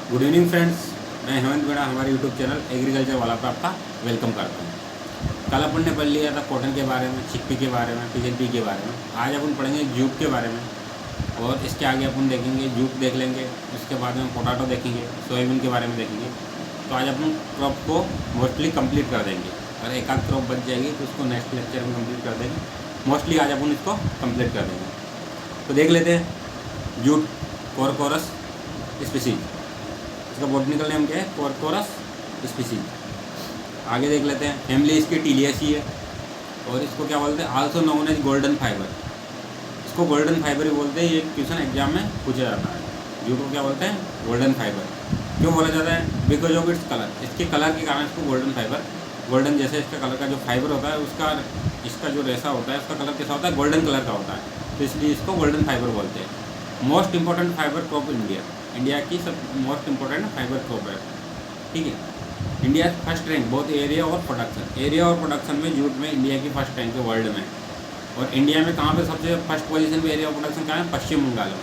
Good evening friends, मैं हेमंत मीणा हमारे YouTube channel agriculture वाला पर आपका वेलकम करता हूँ। कल अपन ने पढ़ लिया था कॉटन के बारे में, चिकपी के बारे में, पिजन के बारे में। आज अपन पढ़ेंगे जूट के बारे में और इसके आगे अपन देखेंगे जूट देख लेंगे। उसके बाद में पोटैटो देखेंगे, सोयाबीन के बारे में देखेंगे। तो आज अपन क्रॉप को मोस्टली कंप्लीट कर देंगे। अगर एक आध क्रॉप बच जाएगी तो उसको नेक्स्ट लेक्चर में कंप्लीट कर देंगे। मोस्टली आज अपन इसको कंप्लीट कर देंगे। तो देख लेते हैं जूट कोरकोरस स्पीसीज, इसका बॉटनिकल नेम क्या है? Corchorus species. आगे देख लेते हैं फैमिली इसकी टीलियासी है और इसको क्या बोलते हैं? Also known as golden fibre. इसको गोल्डन फाइबर ही बोलते हैं। ये ट्यूशन एग्जाम में पूछा जाता है। जूट को क्या बोलते हैं? Golden fibre. क्यों बोला जाता है? Because of its colour. इसके कलर के कारण इसको गोल्डन फाइबर, गोल्डन जैसे इसका कलर का जो फाइबर होता है उसका, इसका जो रेसा होता है उसका कलर कैसा होता है? गोल्डन कलर का होता है, तो इसलिए इसको गोल्डन फाइबर बोलते हैं। Most important fibre crop India, India की सब मोस्ट इंपॉर्टेंट फाइबर क्रॉप है। ठीक है, India first rank both area और प्रोडक्शन। एरिया और प्रोडक्शन में जूट में इंडिया की फर्स्ट रैंक है वर्ल्ड में। और इंडिया में कहाँ पे सबसे फर्स्ट पोजीशन पे एरिया और प्रोडक्शन कहाँ है? पश्चिम बंगाल में।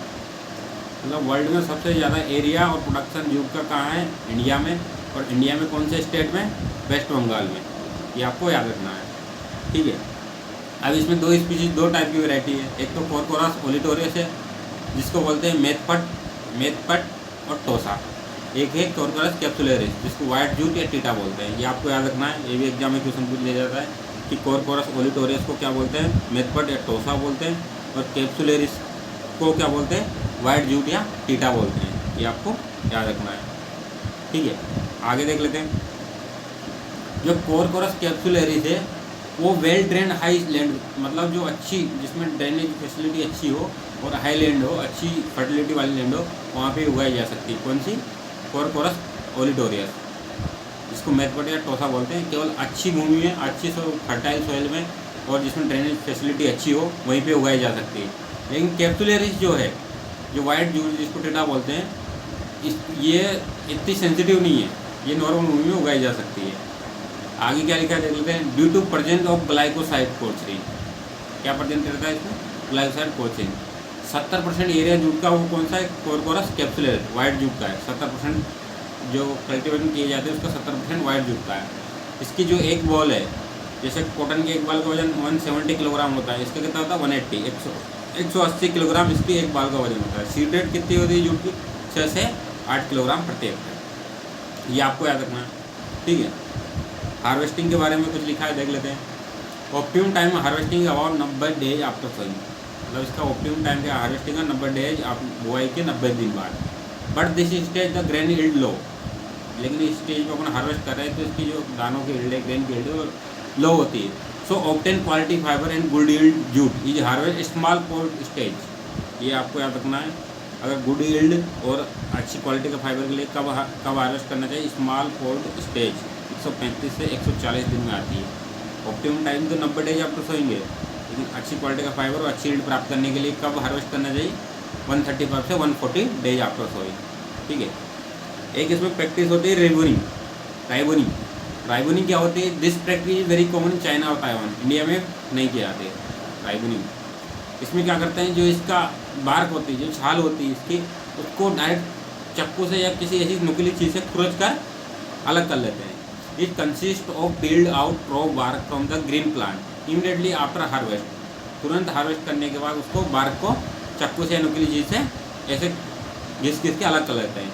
मतलब वर्ल्ड में सबसे ज़्यादा एरिया और प्रोडक्शन जूट का कहाँ है? इंडिया में। और इंडिया में कौन से स्टेट में? वेस्ट बंगाल में। ये आपको याद रखना है। ठीक है, अब इसमें दो स्पीशीज, दो टाइप की वैरायटी है। एक तो कोरकोरस ओलिटोरियस है जिसको बोलते हैं मेथपट और टोसा। एक है कोरकोरस कैप्सुलरिस जिसको वाइट जूट या टीटा बोलते हैं। ये आपको याद रखना है, ये भी एग्जाम में क्वेश्चन पूछ लिया जाता है कि कोरकोरस ओलिटोरियस को क्या बोलते हैं? मेथपट या टोसा बोलते हैं। और कैप्सुलरिस को क्या बोलते हैं? वाइट जूट या टीटा बोलते हैं। ये आपको याद रखना है। ठीक है, आगे देख लेते हैं। जो कोरकोरस कैप्सुलरिस है वो वेल ड्रेन हाई लैंड, मतलब जो अच्छी, जिसमें ड्रेनेज फैसिलिटी अच्छी हो और हाई लैंड हो, अच्छी फर्टिलिटी वाली लैंड हो, वहाँ पे उगाई जा सकती है। कौन सी? कोरकोरस ओलिटोरियस, जिसको मेथपट या टोसा बोलते हैं। केवल अच्छी भूमि में, अच्छी फर्टाइल सॉइल में और जिसमें ड्रेनेज फैसिलिटी अच्छी हो वहीं पे उगाई जा सकती है। लेकिन कैप्सुलरिस जो है, जो वाइट जूट जिसको टीटा बोलते हैं, ये इतनी सेंसिटिव नहीं है। ये नॉर्मल भूमि में उगाई जा सकती है। आगे क्या लिखा है देख लेते हैं। Due to presence of glycoside corchorin. क्या प्रेजेंट रहता है इसमें? ग्लाइकोसाइड कोचिन। 70% एरिया जूट का वो कौन सा है? कोरकोरस कैप्सुलरिस वाइट जूट का है। 70% जो कल्टिवेशन किए जाते हैं उसका 70% वाइट जूट का है। इसकी जो एक बॉल है, जैसे कॉटन के एक बाल का वजन 170 किलोग्राम होता है, इसका कितना होता है? 180 किलोग्राम इसकी एक बाल का वजन होता है। सीड रेट कितनी होती है जूट की? 6 से 8 किलोग्राम प्रति हेक्टेयर। ये आपको याद रखना है। ठीक है, हार्वेस्टिंग के बारे में कुछ लिखा है, देख लेते हैं। Optimum time harvesting about 90 days after sowing. मतलब इसका ऑप्टिमम टाइम क्या हार्वेस्टिंग का? 90 डेज आप बुआई के 90 दिन बाद। But this stage the grain yield low. लेकिन इस स्टेज पर अपन हार्वेस्ट कर रहे हैं तो इसकी जो दानों की यील्ड है, ग्रेन की यील्ड है, लो होती है। So obtain quality fibre and good yield jute is harvest small pod stage. ये आपको याद रखना है। अगर गुड यील्ड और अच्छी क्वालिटी का फाइबर के लिए कब हार्वेस्ट करना चाहिए? स्मॉल पोर्ट स्टेज 135 से 140 दिन में आती है। ऑप्टिमम टाइम तो 90 डेज आप तो सोएंगे, लेकिन अच्छी क्वालिटी का फाइबर और अच्छी यील्ड प्राप्त करने के लिए कब हार्वेस्ट करना चाहिए? 135 से 140 डेज आफ्टर सोइंग। ठीक है, एक इसमें प्रैक्टिस होती है राइबोनिंग क्या होती है? This practice is very common in China और ताइवान। इंडिया में नहीं किया जाते राइबोनिंग। इसमें क्या करते हैं, जो इसका बार्क होती है, जो छाल होती है इसकी, उसको डायरेक्ट चक्कू से या किसी ऐसी नुकीली चीज़ से खुरच कर अलग कर लेते हैं। It consist of peeled out raw bark from the green plant immediately after harvest. तुरंत हार्वेस्ट करने के बाद उसको बार्क को चक्कू से या नुकीली चीज़ से ऐसे घिस के अलग कर लेते हैं।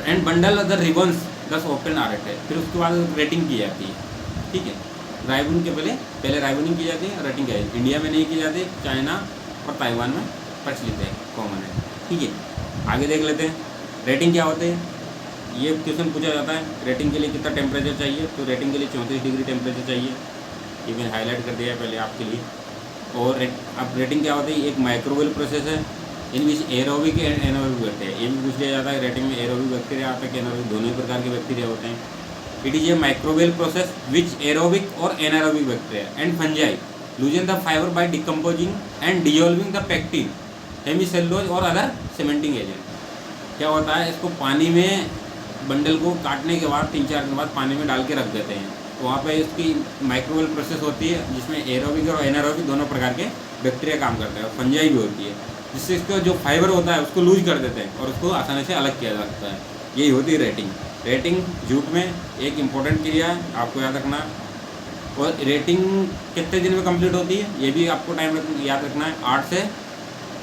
एंड बंडल द रिबन्स दस ओपन आर्ट है। फिर उसके बाद रेटिंग की जाती है। ठीक है, राइबोनिंग के पहले राइबोनिंग की जाती है, रेटिंग की जाती है। इंडिया में नहीं की जाती, चाइना और ताइवान में प्रचलित है, कॉमन है। ठीक है, आगे देख लेते हैं रेटिंग क्या होते हैं। ये क्वेश्चन पूछा जाता है रेटिंग के लिए कितना टेम्परेचर चाहिए, तो रेटिंग के लिए 34 डिग्री टेम्परेचर चाहिए। ये मैंने हाईलाइट कर दिया है पहले आपके लिए। और अब रेटिंग क्या होती है? एक माइक्रोवेल प्रोसेस है इन विच एरोबिक एंड एनारोबिक बैक्टीरिया। ये भी पूछ लिया जाता है रेटिंग में एरोबिक बैक्टीरिया आता है कि एनारोबिक, दोनों ही प्रकार के बैक्टीरिया होते हैं। It is a microbial process which aerobic और anaerobic bacteria and fungi loosen the fibre by decomposing and dissolving the pectin hemicellulose और अदर सीमेंटिंग एजेंट। क्या होता है, इसको पानी में बंडल को काटने के बाद 3-4 दिन बाद पानी में डाल के रख देते हैं, तो वहाँ पे इसकी माइक्रोवेल प्रोसेस होती है जिसमें एरोबिक और एनारोबिक दोनों प्रकार के बैक्टीरिया काम करते हैं और फंजाई भी होती है। जिससे इसका जो फाइबर होता है उसको लूज कर देते हैं और उसको आसानी से अलग किया जा सकता है। यही होती है रेटिंग। रेटिंग जूट में एक इम्पोर्टेंट क्रिया है, आपको याद रखना। और रेटिंग कितने दिन में कंप्लीट होती है ये भी आपको याद रखना है। 8 से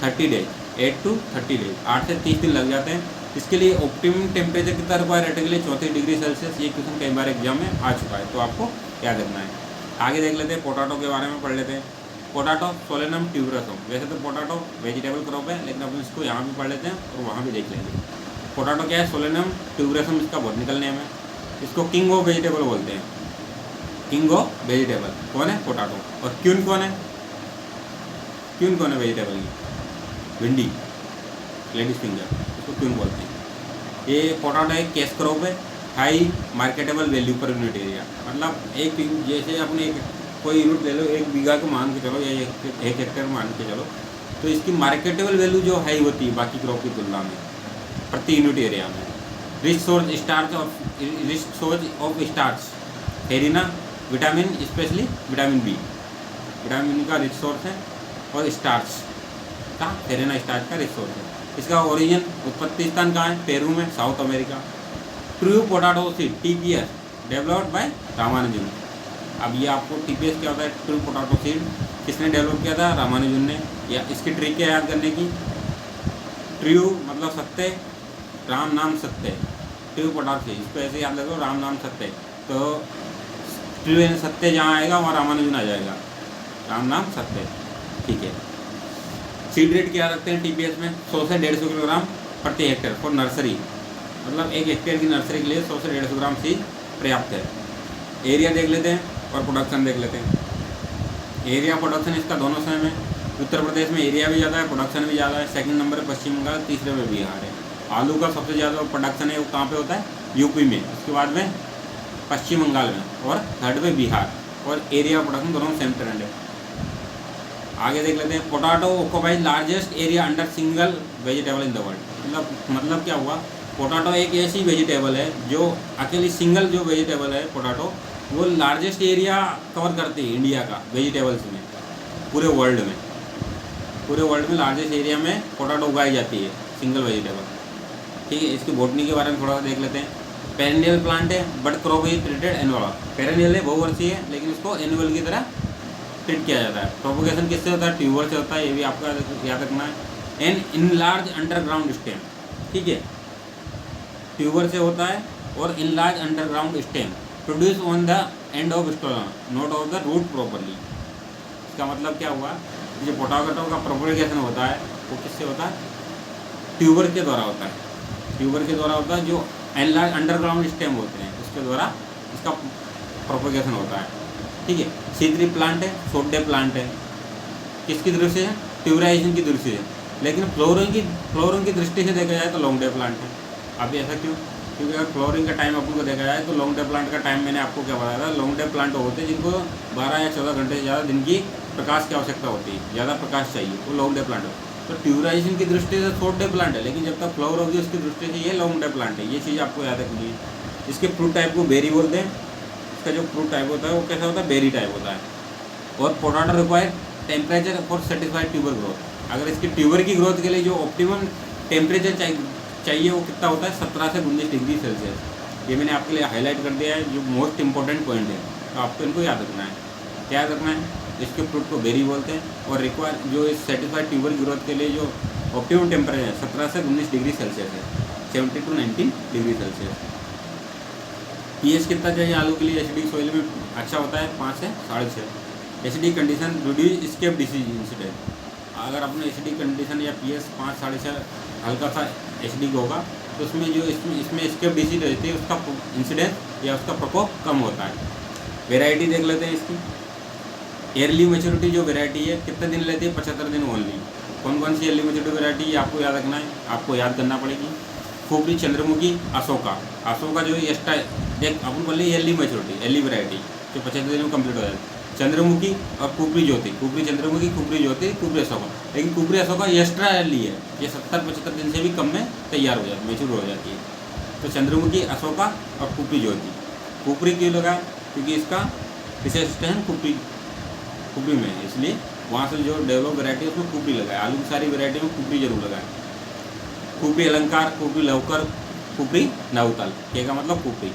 30 डेज, 8 to 30 डेज, 8 से 30 दिन लग जाते हैं। इसके लिए ऑप्टिमम टेम्परेचर कितना रिक्वायर रेटिंग के लिए 34 डिग्री सेल्सियस। ये क्वेश्चन कई बार एग्जाम में आ चुका है, तो आपको याद रखना है। आगे देख लेते हैं, पोटैटो के बारे में पढ़ लेते हैं। पोटैटो सोलेनम ट्यूबरसम, वैसे तो पोटैटो वेजिटेबल क्रॉप है, लेकिन अपन इसको यहाँ भी पढ़ लेते हैं और वहाँ भी देख लेंगे। पोटैटो क्या है? सोलेनम ट्यूबरसम इसका बॉटनिकल नेम है। इसको किंग ऑफ वेजिटेबल बोलते हैं। किंग ऑफ वेजिटेबल कौन है? पोटैटो। और क्यून कौन है? क्यून कौन है वेजिटेबल की? भिंडी, लेडीज फिंगर, इसको क्यून बोलते हैं। ये पोटैटो एक कैश क्रॉप है, high marketable value per unit area. मतलब एक जैसे अपने एक कोई यूनिट ले लो, 1 बीघा को मान के चलो या 1 हेक्टेयर मान के चलो, तो इसकी मार्केटेबल वैल्यू जो हाई होती है बाकी क्रॉप की तुलना में प्रति यूनिट एरिया में। Rich source of starch, farina, vitamin, specially vitamin B, vitamin का रिच सोर्स है। और स्टार्च का, फेरिना स्टार्च का रिच सोर्स है। इसका ओरिजिन, उत्पत्ति स्थान कहाँ है? पेरू में, South America. True potato seed, TPS, developed by Ramanujan. अब ये आपको TPS क्या होता है? ट्रू पोटैटो सीड किसने डेवलप किया था? रामानुजन ने। या इसकी ट्रिक क्या याद करने की? ट्रू मतलब सत्य, राम नाम सत्य। ट्रू पोटैटो सीड, इसको ऐसे याद रखो, राम नाम सत्य। तो ट्रू यानी सत्य जहाँ आएगा वहाँ रामानुजन आ जाएगा, राम नाम सत्य। ठीक है। सीड रेट क्या रखते हैं TPS में? 100 से 150 किलोग्राम प्रति हेक्टेयर फॉर नर्सरी। मतलब 1 हेक्टेयर की नर्सरी के लिए 100 से 150 ग्राम सीड पर्याप्त है। एरिया देख लेते हैं और प्रोडक्शन देख लेते हैं। एरिया प्रोडक्शन इसका दोनों सेम है। उत्तर प्रदेश में एरिया भी ज़्यादा है, प्रोडक्शन भी ज़्यादा है। सेकंड नंबर पर पश्चिम बंगाल, तीसरे में बिहार है। आलू का सबसे ज़्यादा प्रोडक्शन है वो कहाँ पे होता है? यूपी में, उसके बाद में पश्चिम बंगाल में, और थर्ड में बिहार। और एरिया प्रोडक्शन दोनों सेम ट्रेंड है। आगे देख लेते हैं। Potato occupies largest area under single vegetable in the world. मतलब क्या हुआ? पोटैटो एक ऐसी वेजिटेबल है जो अकेली सिंगल जो वेजिटेबल है पोटैटो, वो लार्जेस्ट एरिया कवर करती है इंडिया का वेजिटेबल्स में, पूरे वर्ल्ड में। पूरे वर्ल्ड में लार्जेस्ट एरिया में पोटैटो उगाई जाती है, सिंगल वेजिटेबल। ठीक है। इसकी बॉटनी के बारे में थोड़ा सा देख लेते हैं। पेरेनियल प्लांट है, but crop is treated annual. Perennial है, बहुवर्षीय है, लेकिन इसको एनुअल की तरह ट्रीट किया जाता है। प्रोपोगेशन किससे होता है? ट्यूबर से होता है, ये भी आपका याद रखना है। An in large underground stem, ठीक है, ट्यूबर से होता है। और in large underground stem produce on the end of stolon, not of the root properly. इसका मतलब क्या हुआ? जो पोटैटो का प्रोपोगेशन होता है वो किससे होता है? ट्यूबर के द्वारा होता है। ट्यूबर के द्वारा होता है, जो इन लार्ज अंडरग्राउंड स्टेम होते हैं उसके द्वारा इसका प्रोपोगेशन होता है। ठीक है। C3 प्लांट है, शॉर्ट डे प्लांट है। किसकी दृष्टि से? ट्यूबराइजेशन की दृष्टि से। लेकिन फ्लोरिंग की दृष्टि से देखा जाए तो लॉन्ग डे प्लांट है। अभी ऐसा क्यों? क्योंकि अगर फ्लोरिंग का टाइम अपन को देखा जाए तो लॉन्ग डे प्लांट का टाइम मैंने आपको क्या बताया था? लॉन्ग डे प्लांट होते हैं जिनको 12 या 14 घंटे से ज़्यादा दिन की प्रकाश की आवश्यकता होती है, ज़्यादा प्रकाश चाहिए, वो लॉन्ग डे प्लांट है। तो ट्यूबराइजेशन की दृष्टि से शॉर्ट डे प्लांट है, लेकिन जब तक फ्लावर होगी उसकी दृष्टि से ये लॉन्ग डे प्लांट है। ये चीज़ आपको याद रखनी है। इसके फ्रूट टाइप को बेरी बोलते हैं। इसका जो फ्रूट टाइप होता है वो कैसा होता है? बेरी टाइप होता है। और potato require temperature for satisfied tuber growth. अगर इसकी ट्यूबर की ग्रोथ के लिए जो ऑप्टिमम टेम्परेचर चाहिए वो कितना होता है? 17 से 19 डिग्री सेल्सियस। ये मैंने आपके लिए हाईलाइट कर दिया है, जो मोस्ट इंपॉर्टेंट पॉइंट है, तो आपको इनको याद रखना है। क्या याद रखना है? इसके फ्रूट को बेरी बोलते हैं। और रिक्वायर जो इस सेटिस्फाइड ट्यूबर ग्रोथ के लिए जो ऑप्टिमम टेम्परेचर 17 से 19 डिग्री सेल्सियस है, 70 to 19 डिग्री सेल्सियस। pH कितना चाहिए आलू के लिए? एसिडिक सॉइल में अच्छा होता है 5 से 6.5। Acidic condition reduce scab disease incident. अगर अपने एसिडिक कंडीशन या pH 5 से 6.5 हल्का सा एसिडिक होगा तो उसमें जो इसमें स्केप डिसीज रहती है उसका इंसिडेंस या उसका प्रकोप कम होता है। वेराइटी देख लेते हैं इसकी। एयरली मेच्योरिटी जो वेराइटी है कितने दिन लेती है? 75 दिन ओनली। कौन कौन सी एयरली मेच्योरिटी वेराइटी ये आपको याद रखना है, आपको याद करना पड़ेगी। खुपरी, चंद्रमुखी, अशोका। अशोका जो है एक्स्ट्रा देख अपन बोल रहे एयरली मेच्योरिटी, एयरली वेराइटी जो 75 दिन में कंप्लीट हो जाती है। चंद्रमुखी और कुपरी ज्योति, कुपरी चंद्रमुखी, कुपरी ज्योति, कुपरी अशोका। लेकिन कुपरी अशोका एक्स्ट्रा एयरली है, ये 70-75 दिन से भी कम में तैयार हो जाती, मेच्योर हो जाती है। तो चंद्रमुखी, अशोका और कुपरी ज्योति। कुपरी क्यों लगा? क्योंकि इसका विशेष स्टेशन कुपरी में है, इसलिए वहाँ से जो डेवलप वैरायटी उसमें कुपरी लगाए। आलू की सारी वैरायटी में कुपरी जरूर लगाए। कुपरी अलंकार, कुपरी लवकर, कुपरी नवतल। के का मतलब कुपरी,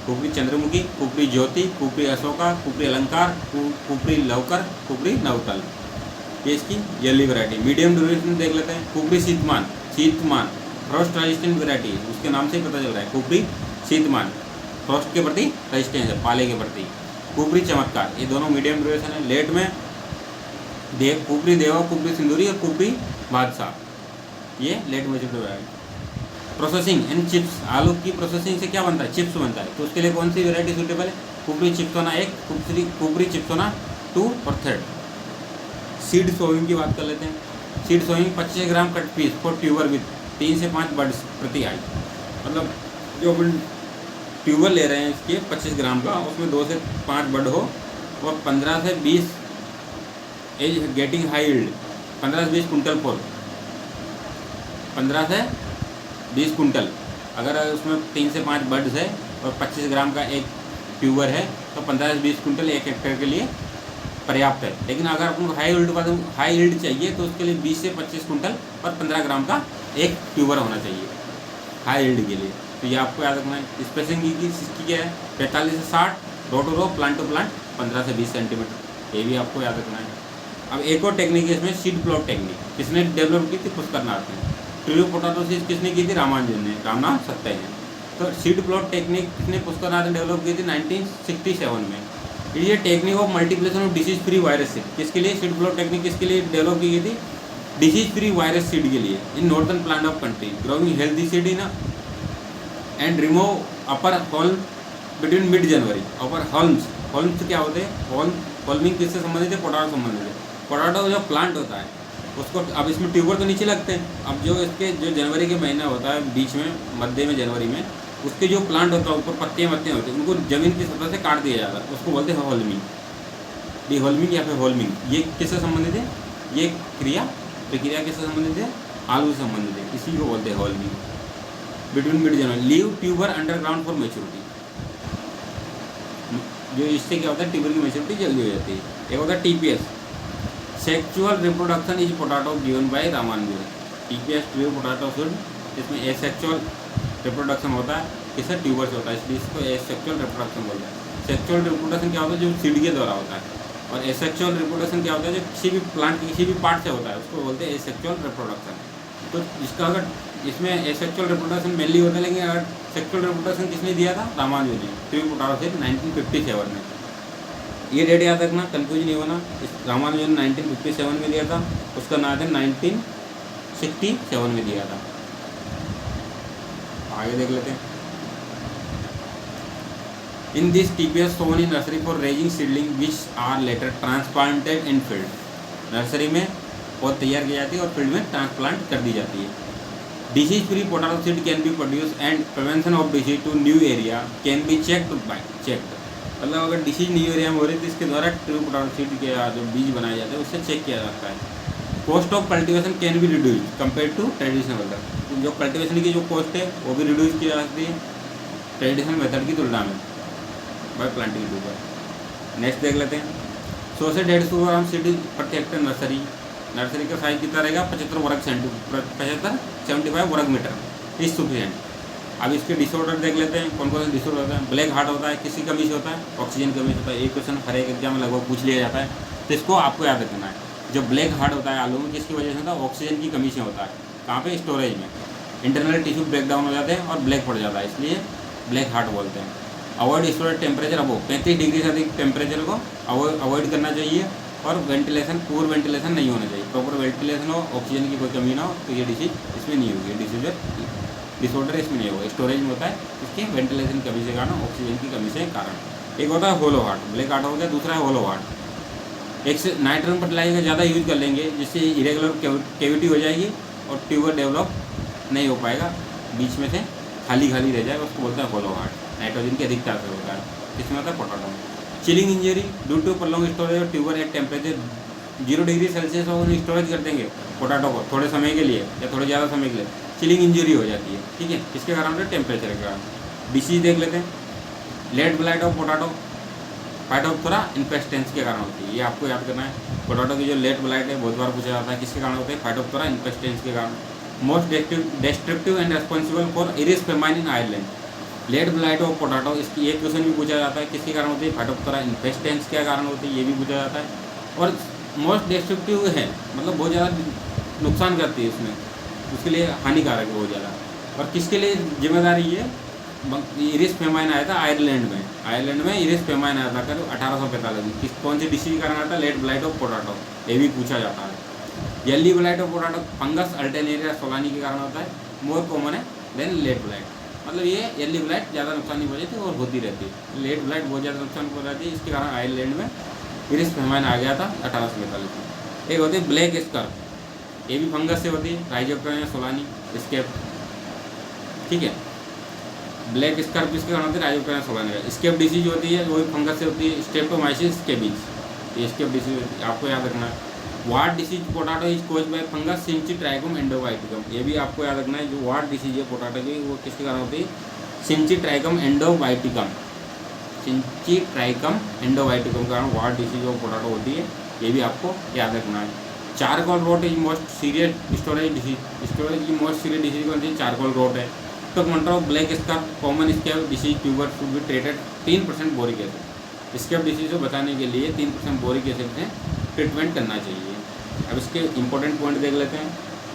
कुपरी चंद्रमुखी, कुपरी ज्योति, कुपरी अशोका, कुपरी अलंकार, कुपरी लवकर, कुपरी नवतल। ये इसकी येली वैरायटी। मीडियम ड्यूरेशन देख लेते हैं। कुपरी शीतमान, शीतमान फ्रॉस्ट रेजिस्टेंट वैरायटी, उसके नाम से ही पता चल रहा है। कुपरी शीतमान फ्रॉस्ट के प्रति रेजिस्टेंस है, पाले के प्रति। कुपरी चमत्कार, ये दोनों मीडियम ड्यूरेशन है। लेट में कुपरी देवा, कुपरी सिंदूरी और कुपरी बादशाह, ये late maturity variety. Processing and chips, आलू की प्रोसेसिंग से क्या बनता है? चिप्स बनता है। तो उसके लिए कौन सी वैरायटी सूटेबल है? कुपरी चिप्सोना 1, कुपरी चिप्सोना 2 और 3। सीड सोइंग की बात कर लेते हैं। Seed sowing 25 gram cut piece for tuber with 3 से 5 बर्ड्स प्रति आई। मतलब जो अपन ट्यूबर ले रहे हैं इसके 25 ग्राम का, उसमें 2 से 5 बर्ड हो और 15 से 20 एज गेटिंग हाई यील्ड, 15 से 20 कुंटल पर, 15 से 20 कुंटल। अगर उसमें 3 से 5 बर्ड्स है और 25 ग्राम का एक ट्यूबर है तो 15 से 20 कुंटल एक हेक्टेयर के लिए पर्याप्त है। लेकिन अगर आपको हाई यील्ड चाहिए तो उसके लिए 20 से 25 कुंटल और 15 ग्राम का एक ट्यूबर होना चाहिए हाई यील्ड के लिए। तो ये आपको याद रखना है। स्पेसिंग की क्या है? 45 से 60, row to row, plant to plant 15 से 20 सेंटीमीटर। ये भी आपको याद रखना है। अब एक और टेक्निक है इसमें, सीड प्लॉट टेक्निक। किसने डेवलप की थी? पुष्कर नाथ ने। ट्रू पोटैटो सीड किसने की थी? रामानुजन ने, रामनाथ सत्य ने। तो सीड प्लॉट टेक्निक किसने? पुष्कर नाथ ने डेवलप की थी 1967 में। ये technique of multiplication of disease free virus seed, किसके लिए सीड प्लॉट टेक्निक किसके लिए डेवलप की गई थी? डिसीज फ्री वायरस सीड के लिए। In northern plant of country growing healthy seed in and remove upper haulm between mid January. Upper Holmes क्या होते हैं? होल्मिंग किससे संबंधित है? पोटैटो संबंधित है। पोटैटो जो प्लांट होता है उसको, अब इसमें ट्यूबर तो नीचे लगते हैं। अब जो इसके जो जनवरी के महीना होता है, बीच में मध्य में जनवरी में, उसके जो प्लांट होता है ऊपर पत्तियाँ होती हैं, उनको जमीन की सतह से काट दिया जाता है। उसको बोलते हैं होल्मिंग, डिहोल्मिंग या फिर होल्मिंग। ये किससे संबंधित है? ये प्रक्रिया किससे संबंधित है? आलू से संबंधित है, इसी को बोलते हैं haulming. Between mid January leave tuber underground for maturity. जो इससे क्या होता है? ट्यूबर की मेच्योरिटी जल्दी हो जाती है। एक होता है TPS, sexual reproduction is potato given by Ramanujan. TPS true potato seed, इसमें एसेक्चुअल रिप्रोडक्शन होता है, किससे? ट्यूबर से होता है, इसलिए इसको एसेक्चुअल रिप्रोडक्शन बोलते हैं। सेक्चुअल रिप्रोडक्शन क्या होता है? जो सीड के द्वारा होता है। और एसेक्चुअल रिप्रोडक्शन क्या होता है? जो किसी भी प्लांट के किसी भी पार्ट से होता है, उसको बोलते हैं एसेक्चुअल रिप्रोडक्शन। तो इसका अगर इसमें एसेक्चुअल रिप्रोडक्शन मेनली होता है, लेकिन अगर सेक्चुअल रिप्रोडक्शन किसने दिया था? रामानुजन ने, ट्रू पोटैटो सीड 1957 में। ये डेट याद रखना, कंफ्यूज नहीं होना। इस रामानुजन ने 1957 में दिया था, उसका नाम है 1967 में दिया था। आगे देख लेते हैं। In this TPS sown in nursery for raising seedling which are later transplanted in field. Nursery में पौध तैयार की जाती है और फील्ड में ट्रांसप्लांट कर दी जाती है। Disease free potato seed can be produce and prevention of disease to new area can be checked. मतलब अगर डिसीज न्यू एरिया में हो रही है तो इसके द्वारा ट्रू पोटैटो सीड के जो बीज बनाए जाते हैं उससे चेक किया जाता है। Cost of cultivation can be reduce compare to traditional method. जो कल्टीवेशन की जो कॉस्ट है वो भी रिड्यूस की जा सकती है ट्रेडिशनल मेथड की तुलना में बाय प्लांटिंग ट्यूबर। नेक्स्ट देख लेते हैं। 100 से 150 ग्राम सीड प्रति हेक्टेयर नर्सरी। नर्सरी का साइज कितना रहेगा? 75 वर्ग मीटर इज सफिशिएंट। अब इसके डिसऑर्डर देख लेते हैं, कौन कौन से डिसऑर्डर होता है। ब्लैक हार्ट होता है, किसी कमी से होता है? ऑक्सीजन कमी से होता है। एक क्वेश्चन हर एक एग्जाम में लगभग पूछ लिया जाता है, तो इसको आपको याद रखना है। जो ब्लैक हार्ट होता है आलू में, किसकी वजह से होता है? ऑक्सीजन की कमी से होता है। कहाँ पे? स्टोरेज में। इंटरनल टिश्यू ब्रेक डाउन हो जाते हैं और ब्लैक पड़ जाता है, इसलिए ब्लैक हार्ट बोलते हैं। Avoid storage temperature above 35 degree से अधिक टेम्परेचर को अवॉइड करना चाहिए। और वेंटिलेशन, पूर वेंटिलेशन नहीं होना चाहिए। प्रॉपर वेंटिलेशन हो, ऑक्सीजन की कोई कमी ना हो, तो ये डिसीज इसमें नहीं होगी। डिसऑर्डर इसमें नहीं होगा। स्टोरेज में होता है, इसकी वेंटिलेशन की कमी से कारण, ऑक्सीजन की कमी से कारण। एक होता है होलो हार्ट, ब्लैक हार्ट हो गया। दूसरा है होलो हार्ट। एक से नाइट्रोजन फर्टिलाइजर ज़्यादा यूज कर लेंगे जिससे इरेगुलर कैविटी हो जाएगी और ट्यूबर डेवलप नहीं हो पाएगा, बीच में से खाली रह जाएगा, उसको बोलते हैं होलो हार्ट। नाइट्रोजन की अधिकता से होता है। किसमें होता है? पोटैटो में। Chilling injury due to prolong storage tuber at temperature 0 degree Celsius और उन्हें स्टोरेज कर देंगे पोटैटो को थोड़े समय के लिए या थोड़े ज़्यादा समय के लिए, चिलिंग इंजरी हो जाती है। ठीक है, किसके कारण? टेम्परेचर के कारण। डिसीज देख लेते हैं। Late blight of potato phytophthora infestans के कारण होती है। ये आपको याद करना है। पोटैटो की जो लेट ब्लाइट है बहुत बार पूछा जाता है, किसके कारण होते हैं? फाइटोप्थोरा इन्फेस्टेंस के कारण। Most destructive and responsible for Irish famine in Ireland. Late blight of potato, इसकी एक क्वेश्चन भी पूछा जाता है, किसके कारण होती है? फाइटोप्थोरा इन्फेस्टेंस के कारण होती है, ये भी पूछा जाता है। और मोस्ट डिस्ट्रक्टिव है, मतलब बहुत ज़्यादा नुकसान करती है उसमें, उसके लिए हानिकारक है बहुत ज़्यादा। और किसके लिए जिम्मेदारी है? इरिस फेमाइन आया था आयरलैंड में इरिस फेमाइन आया था करीब 1845 में। कौन सी डिसीज कारण आता है? लेट ब्लाइट ऑफ पोटैटो, ये भी पूछा जाता है। येली blight of potato fungus Alternaria Solani के कारण होता है, मोर कॉमन है देन लेट ब्लाइट। मतलब ये येली ब्लाइट ज़्यादा नुकसान नहीं पहुँचाती और होती रहती है, लेट ब्लाइट बहुत ज़्यादा नुकसान पहुँचाती है, इसके कारण आयरलैंड में इरिस फेमाइन आ गया था 1845 में। एक होती है ब्लैक स्कर्फ, ये भी फंगस से होती है, राइजोप्टेरिया सोलानी स्केप, ठीक है। ब्लैक स्कर्फ किसके कारण होती है? राइजोप्टेरिया सोलानी। स्केप डिसीज होती है, वही फंगस से होती है, स्ट्रेप्टोमाइसिस स्केबिज, ये स्केप डिसीज आपको याद रखना है। Wart disease potato is caused by fungus synchytrium endobioticum, ये भी आपको याद रखना है। जो वार्ड डिसीज है पोटैटो की, वो किसके कारण होती है? सिंची ट्राइकोम एंडोवाइटिकम, सिंची ट्राइकम एंडोवाइटिकम के कारण वार्ड डिसीज ऑफ पोटैटो होती है, ये भी आपको याद रखना है। Charcoal rot is most serious storage disease, storage की मोस्ट सीरियस डिसीज कौन सी? चारकोल रोट है। तो control black scurf common scab disease tuber should be treated 3% boric acid. Scab disease को बचाने के लिए 3% बोरिक एसिड से ट्रीटमेंट करना चाहिए। अब इसके इंपॉर्टेंट पॉइंट देख लेते हैं,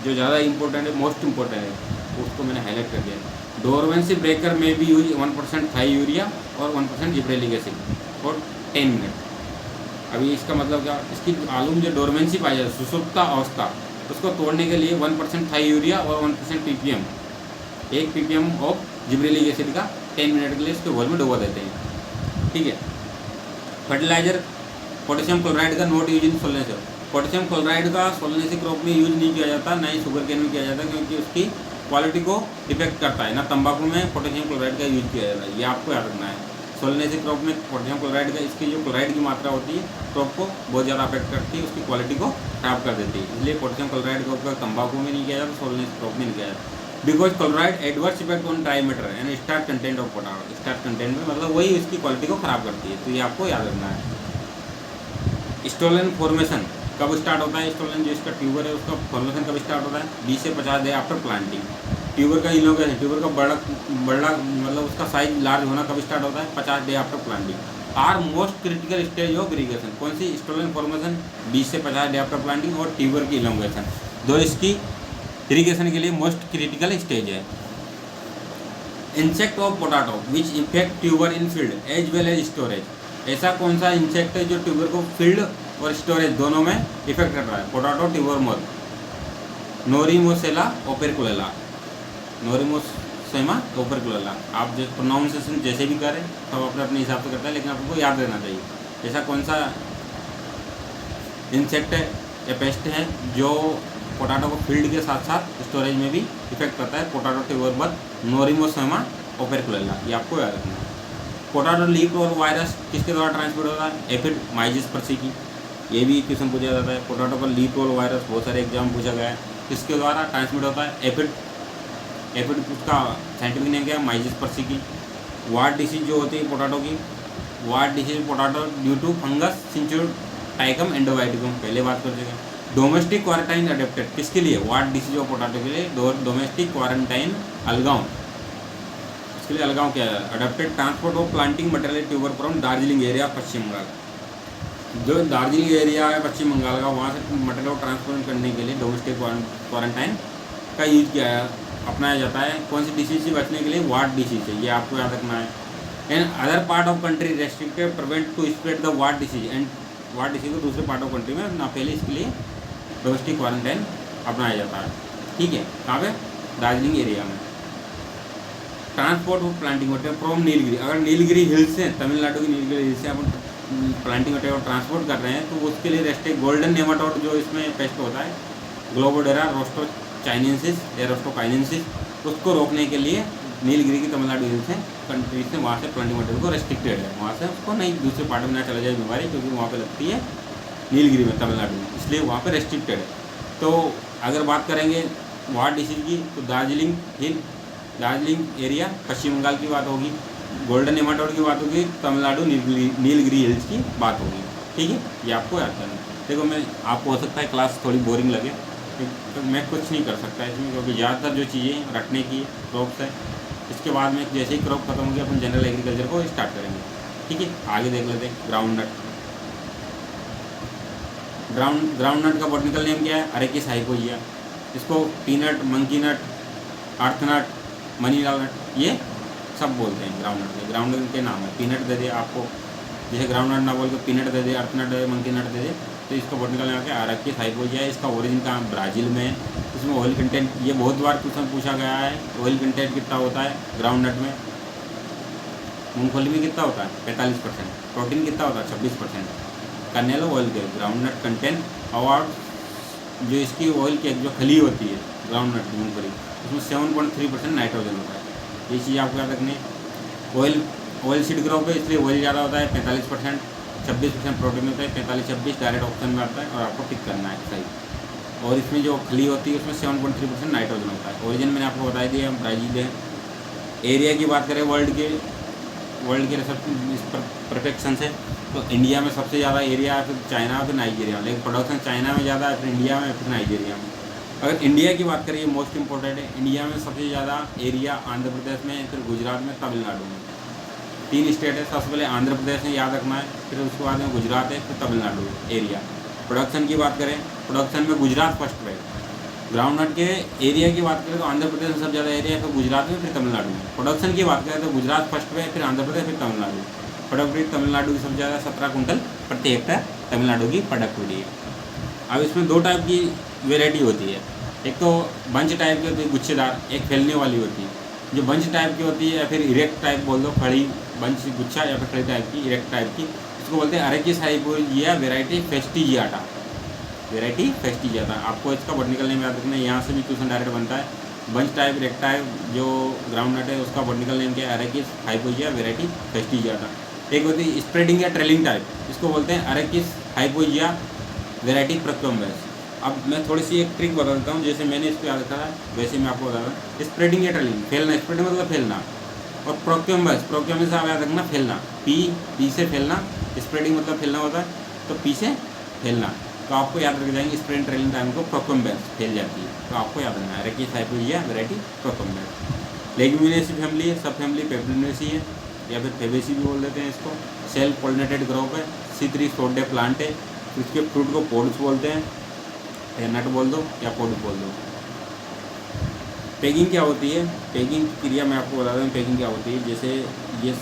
जो ज़्यादा इंपॉर्टेंट है, मोस्ट इंपॉर्टेंट है, उसको मैंने हाईलाइट कर दिया। डोरवेंसी ब्रेकर में भी यूज 1% थाई और 1% जिब्रेलिक एसिड फॉर 10 मिनट। अभी इसका मतलब क्या? इसकी मालूम जो डोरमेंसी पाई जाती है, सुसुप्ता अवस्था, उसको तोड़ने के लिए 1% थाई और 1% ppm, 1 ppm of gibberellic acid का 10 मिनट के लिए इसके घोल में डुबा देते हैं, ठीक है। फर्टिलाइजर पोटेशियम क्लोराइड का not use in solanaceous, potassium chloride का सोलनेसिस क्रॉप में यूज नहीं किया जाता, ना ही शुगर केन में किया जाता, क्योंकि उसकी क्वालिटी को इफेक्ट करता है। ना तंबाकू में पोटेशियम क्लोराइड का यूज किया जाता है, ये आपको याद रखना है। सोलनेसिस क्रॉप में पोटेशियम क्लोराइड का, इसकी जो क्लोराइड की मात्रा होती है क्रॉप को बहुत ज़्यादा अफेक्ट करती है, उसकी क्वालिटी को खराब कर देती है, इसलिए पोटेशियम क्लोराइड का उपयोग तंबाकू में नहीं किया जाता, सोलनेसिस क्रॉप में नहीं किया जाता। Because chloride adverse effect on diameter and starch content of potato, starch content में मतलब वही इसकी क्वालिटी को खराब करती है, तो ये आपको याद रखना है। स्टोलन फॉर्मेशन कब स्टार्ट होता है? स्टोलन जो इसका ट्यूबर है उसका फॉर्मेशन कब स्टार्ट होता है? 20 से 50 डे आफ्टर प्लांटिंग। ट्यूबर का इनोवेशन, ट्यूबर का बड़ा मतलब उसका साइज लार्ज होना कब स्टार्ट होता है? 50 day after planting. Are most critical stage of irrigation, कौन सी? स्टोलन फॉर्मेशन 20 से 50 डे आफ्टर प्लांटिंग और ट्यूबर की इनोवेशन, दो इसकी इरिगेशन के लिए मोस्ट क्रिटिकल स्टेज है। Insect of potato which effect tuber in field as well as storage, ऐसा कौन सा इंसेक्ट है जो ट्यूबर को फील्ड और स्टोरेज दोनों में इफेक्ट कर रहा है? पोटैटो ट्यूबर मोर, नोरिमोसेला ओपेरकुलेला, नोरिमोसेमा ओपेरकुलेला। आप जो प्रोनाउंसिएशन जैसे भी करें तो अपने अपने हिसाब से करता है, लेकिन आपको याद रहना चाहिए। ऐसा कौन सा इंसेक्ट है या पेस्ट है जो पोटैटो को फील्ड के साथ साथ स्टोरेज में भी इफेक्ट करता है? पोटैटो ट्यूबर मोर, नोरिमोसेमा ओपेरकुलेला, ये आपको याद रखना है। पोटैटो लीफ और वायरस किसके द्वारा ट्रांसमिट होता है? एफिड माइजिस पर्सिकी, ये भी क्वेश्चन पूछा जाता है। पोटैटो का लीफ और वायरस बहुत सारे एग्जाम पूछा गया है, किसके द्वारा ट्रांसमिट होता है? एफिड, एफिड उसका साइंटिफिक नेम क्या है? माइजिस पर्सिकी। वार्ड डिसीज जो होती है पोटैटो की, wart disease potato due to fungus synchytrium endobioticum, पहले बात कर चुके हैं। डोमेस्टिक क्वारंटाइन अडेप्टेड किसके लिए? वार्ड डिसीज ऑफ पोटैटो के लिए डोमेस्टिक क्वारंटाइन अलगाव, इसके लिए अलगाव क्या है? Adapted transport of planting material tuber from Darjeeling area Paschim Bengal, जो दार्जिलिंग एरिया है पश्चिम बंगाल का, वहाँ से मटेरियल को ट्रांसपोर्ट करने के लिए डोमेस्टिक क्वारंटाइन का यूज किया है, अपनाया जाता है। कौन सी डिसीज से बचने के लिए? वार्ड डिसीज है, ये आपको याद रखना है। And other part of country restricted prevent to spread the wart disease, and wart disease को दूसरे पार्ट ऑफ कंट्री में ना फैले, इसके लिए डोमेस्टिक क्वारंटाइन अपनाया जाता है, ठीक है। कहाँ पे? दार्जिलिंग एरिया में। Transport of planting material from Nilgiri, अगर नीलगिरी हिल्स से, तमिलनाडु की नीलगिरी हिल्स से अपन प्लांटिंग मटेरियल ट्रांसपोर्ट कर रहे हैं, तो उसके लिए रेस्ट्रिक्ट गोल्डन नेमाटोड जो इसमें पेस्ट होता है, ग्लोबोडेरा रोस्टोचाइनेंसिस या रोस्टोकाइनेंसिस, उसको रोकने के लिए नीलगिरी की तमिलनाडु हिल्स से कंट्री से वहाँ से प्लांटिंग मटेरियल को रेस्ट्रिक्टेड है, वहाँ से उसको नहीं दूसरे पार्ट में ना चला जाए बीमारी, क्योंकि वहाँ पे लगती है नीलगिरी में तमिलनाडु में, इसलिए वहाँ पे रेस्ट्रिक्टेड है। तो अगर बात करेंगे वार्ड डिसीज की, तो दार्जिलिंग हिल, दार्जिलिंग एरिया पश्चिम बंगाल की बात होगी, गोल्डन नेमाटोड की बात होगी, तमिलनाडु नीलगिरी हिल्स की बात होगी। ठीक है, ये आपको याद करना। देखो मैं आपको हो सकता है क्लास थोड़ी बोरिंग लगे, तो मैं कुछ नहीं कर सकता इसमें, क्योंकि ज़्यादातर जो चीज़ें रटने की क्रॉप्स है। इसके बाद में जैसे ही क्रॉप खत्म होगी अपन जनरल एग्रीकल्चर को स्टार्ट करेंगे। ठीक है, आगे देख लेते हैं ग्राउंड नट। ग्राउंड नट का बॉटनिकल नेम क्या है? अरेकिस हाइपोजिया। इसको पीनट, मंकी नट, अर्थ नट, मनी नट, ये सब बोलते हैं ग्राउंड नट के। ग्राउंड नट के नाम है। पीनट दे दे आपको, जैसे ग्राउंड नट ना बोल के पीनट दे दे, अर्थ नट दे दे, मंकी नट दे दे, तो इसका बॉटनिकल नेम क्या है? अरेकिस हाइपोजिया है। इसका ओरिजिन कहाँ? ब्राज़ील में है। इसमें ऑयल कंटेंट, ये बहुत बार क्वेश्चन पूछा गया है, ऑयल कंटेंट कितना होता है ग्राउंड नट में? मूंगफली में कितना होता है? 45%। प्रोटीन कितना होता है? 26%। कर्नेल ऑयल के ग्राउंड नट कंटेंट अवार्ड, जो इसकी ऑयल की जो खली होती है ग्राउंड नट की मूंगफली, उसमें 7.3% नाइट्रोजन होता है। ये चीज़ आपको याद रखनी है। ऑयल सीड क्रॉप है, इसलिए ऑयल ज़्यादा होता है 45%, 26% प्रोटीन होता है, 45-26 डायरेक्ट ऑप्शन में आता है और आपको टिक करना है सही। और इसमें जो खली होती है उसमें 7.3% नाइट्रोजन होता है। ओरिजिन मैंने आपको बता दिया, ब्राज़ील है। एरिया की बात करें वर्ल्ड के सब इस परफेक्शन से, तो इंडिया में सबसे ज़्यादा एरिया है, फिर चाइना, फिर नाइजीरिया। लेकिन प्रोडक्शन चाइना में ज़्यादा है, फिर इंडिया में, फिर नाइजीरिया में। अगर इंडिया की बात करें, ये मोस्ट इंपॉर्टेंट है। इंडिया में सबसे ज़्यादा एरिया आंध्र प्रदेश में, फिर गुजरात में, तमिलनाडु में। 3 स्टेट है। सबसे पहले आंध्र प्रदेश में याद रखना है, फिर उसके बाद में गुजरात है, फिर तमिलनाडु एरिया। प्रोडक्शन की बात करें, प्रोडक्शन में गुजरात फर्स्ट पे। ग्राउंड नट के एरिया की बात करें तो आंध्र प्रदेश में सबसे ज़्यादा एरिया है, फिर गुजरात में, फिर तमिलनाडु में। प्रोडक्शन की बात करें तो गुजरात फर्स्ट पे, फिर आंध्र प्रदेश, फिर तमिलनाडु। प्रोडक्टिविटी तमिलनाडु की सबसे ज़्यादा 17 कुंटल प्रति हेक्टेयर तमिलनाडु की प्रोडक्टिविटी है। अब इसमें 2 टाइप की वेराइटी होती है। एक तो बंच टाइप की होती है गुच्छेदार, एक फैलने वाली होती है। जो बंच टाइप की होती है या फिर इरेक्ट टाइप बोल दो, खड़ी बंच गुच्छा या फिर खड़ी टाइप की, इरेक्ट टाइप की, इसको बोलते हैं अरेकिस हाइपोजिया वेराइटी फेस्टिजियाटा। वेराइटी फेस्टिजियाटा, आपको इसका बॉटनिकल नेम याद रखना है। यहाँ से भी क्वेश्चन डायरेक्ट बनता है। बंच टाइप, इरेक्ट टाइप जो ग्राउंड नट है उसका बॉटनिकल नेम क्या है? अरेकिस हाइपोजिया वेराइटी फेस्टिजियाटा। एक होती है स्प्रेडिंग या ट्रेलिंग टाइप, इसको बोलते हैं अरेकिस हाइपोजिया वेराइटी प्रक्योम्बस। अब मैं थोड़ी सी एक ट्रिक बता देता हूँ, जैसे मैंने इसको याद रखा है वैसे मैं आपको बता रहा हूँ। स्प्रेडिंग या ट्रेलिंग, फैलना, स्प्रेडिंग मतलब फैलना, और प्रोक्योम्बस आप याद रखना फैलना, पी से फैलना। स्प्रेडिंग मतलब फैलना होता है, तो पी से फैलना। तो आपको याद रख जाएंगे स्प्रेड ट्रेलिंग टाइम को प्रोक्योम्बस फैल जाती है, तो आपको याद रखना है अरेकिस हाइपोजिया वेराइटी प्रोक्योम्बस। लेग्यूमिनेसी फैमिली है, सब फैमिली पेपरिनेसी है या फिर फेबेसी भी बोल देते हैं इसको। सेल्फ पोलिनेटेड क्रॉप है, C3 सोडे प्लांट है। इसके फ्रूट को पोड्स बोलते हैं, या नट बोल दो या पोड बोल दो। पेगिंग क्या होती है? पेगिंग क्रिया मैं आपको बता दूँ पेगिंग क्या होती है। जैसे ये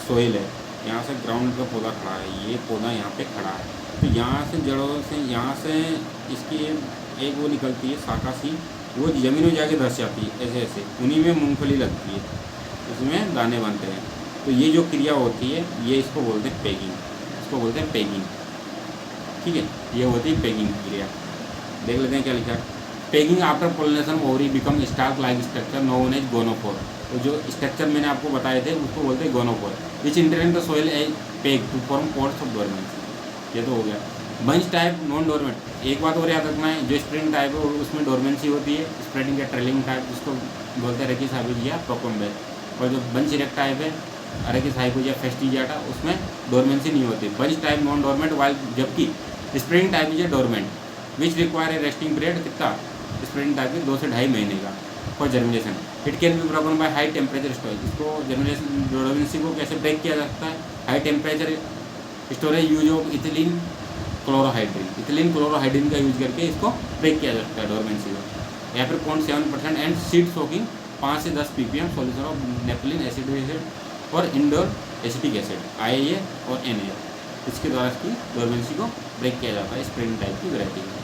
सोइल है, यहाँ से ग्राउंड का पौधा खड़ा है, ये पौधा यहाँ पे खड़ा है, तो यहाँ से जड़ों से, यहाँ से इसकी एक वो निकलती है शाखा सी, वो ज़मीन में जाके धस जाती है ऐसे ऐसे, उन्हीं में मूंगफली लगती है, उसमें दाने बनते हैं। तो ये जो क्रिया होती है ये इसको बोलते हैं पेगिंग, इसको बोलते हैं पेगिंग। ठीक है, ये होती है पेगिंग क्रिया। देख लेते हैं क्या लिखा है। Pegging after pollination ovary become stalk like structure known as gynophore. तो जो स्ट्रक्चर मैंने आपको बताए थे उसको बोलते हैं gynophore, which enter the soil as peg to form pods of dormancy. ये तो हो गया। Bunch type non dormant. एक बात और याद रखना है, जो स्प्रिंग टाइप है उसमें डोरमेंसी होती है। स्प्रेडिंग या ट्रेलिंग टाइप जिसको बोलते हैं अरेकिस हाइपोजिया प्रोक्योम्बस, और जो बंच इरेक्ट टाइप है अरेकिस हाइपोजिया फेस्टिजियाटा, उसमें डोरमेंसी नहीं होती। Bunch type non dormant, while जबकि spring type is dormant which require a resting period कितना? स्प्रिंग टाइप में 2 से 2.5 महीने का for germination. It can be broken by high temperature storage. इसको जर्मिनेशन डोरमेंसी को कैसे ब्रेक किया जा सकता है? High temperature storage, use of ethylene chlorohydrin, ethylene chlorohydrin का यूज करके इसको ब्रेक किया जा सकता है डोरमेंसी को। या फिर 0.7% एंड सीड सोकिंग 5 से 10 ppm सोल्यूशन ऑफ नेपलिन एसिड और इंडोर एसिटिक एसिड IAA और NA, इसके द्वारा इसकी डोरमेंसी को ब्रेक किया जाता है स्प्रिंग टाइप की वैरायटी में।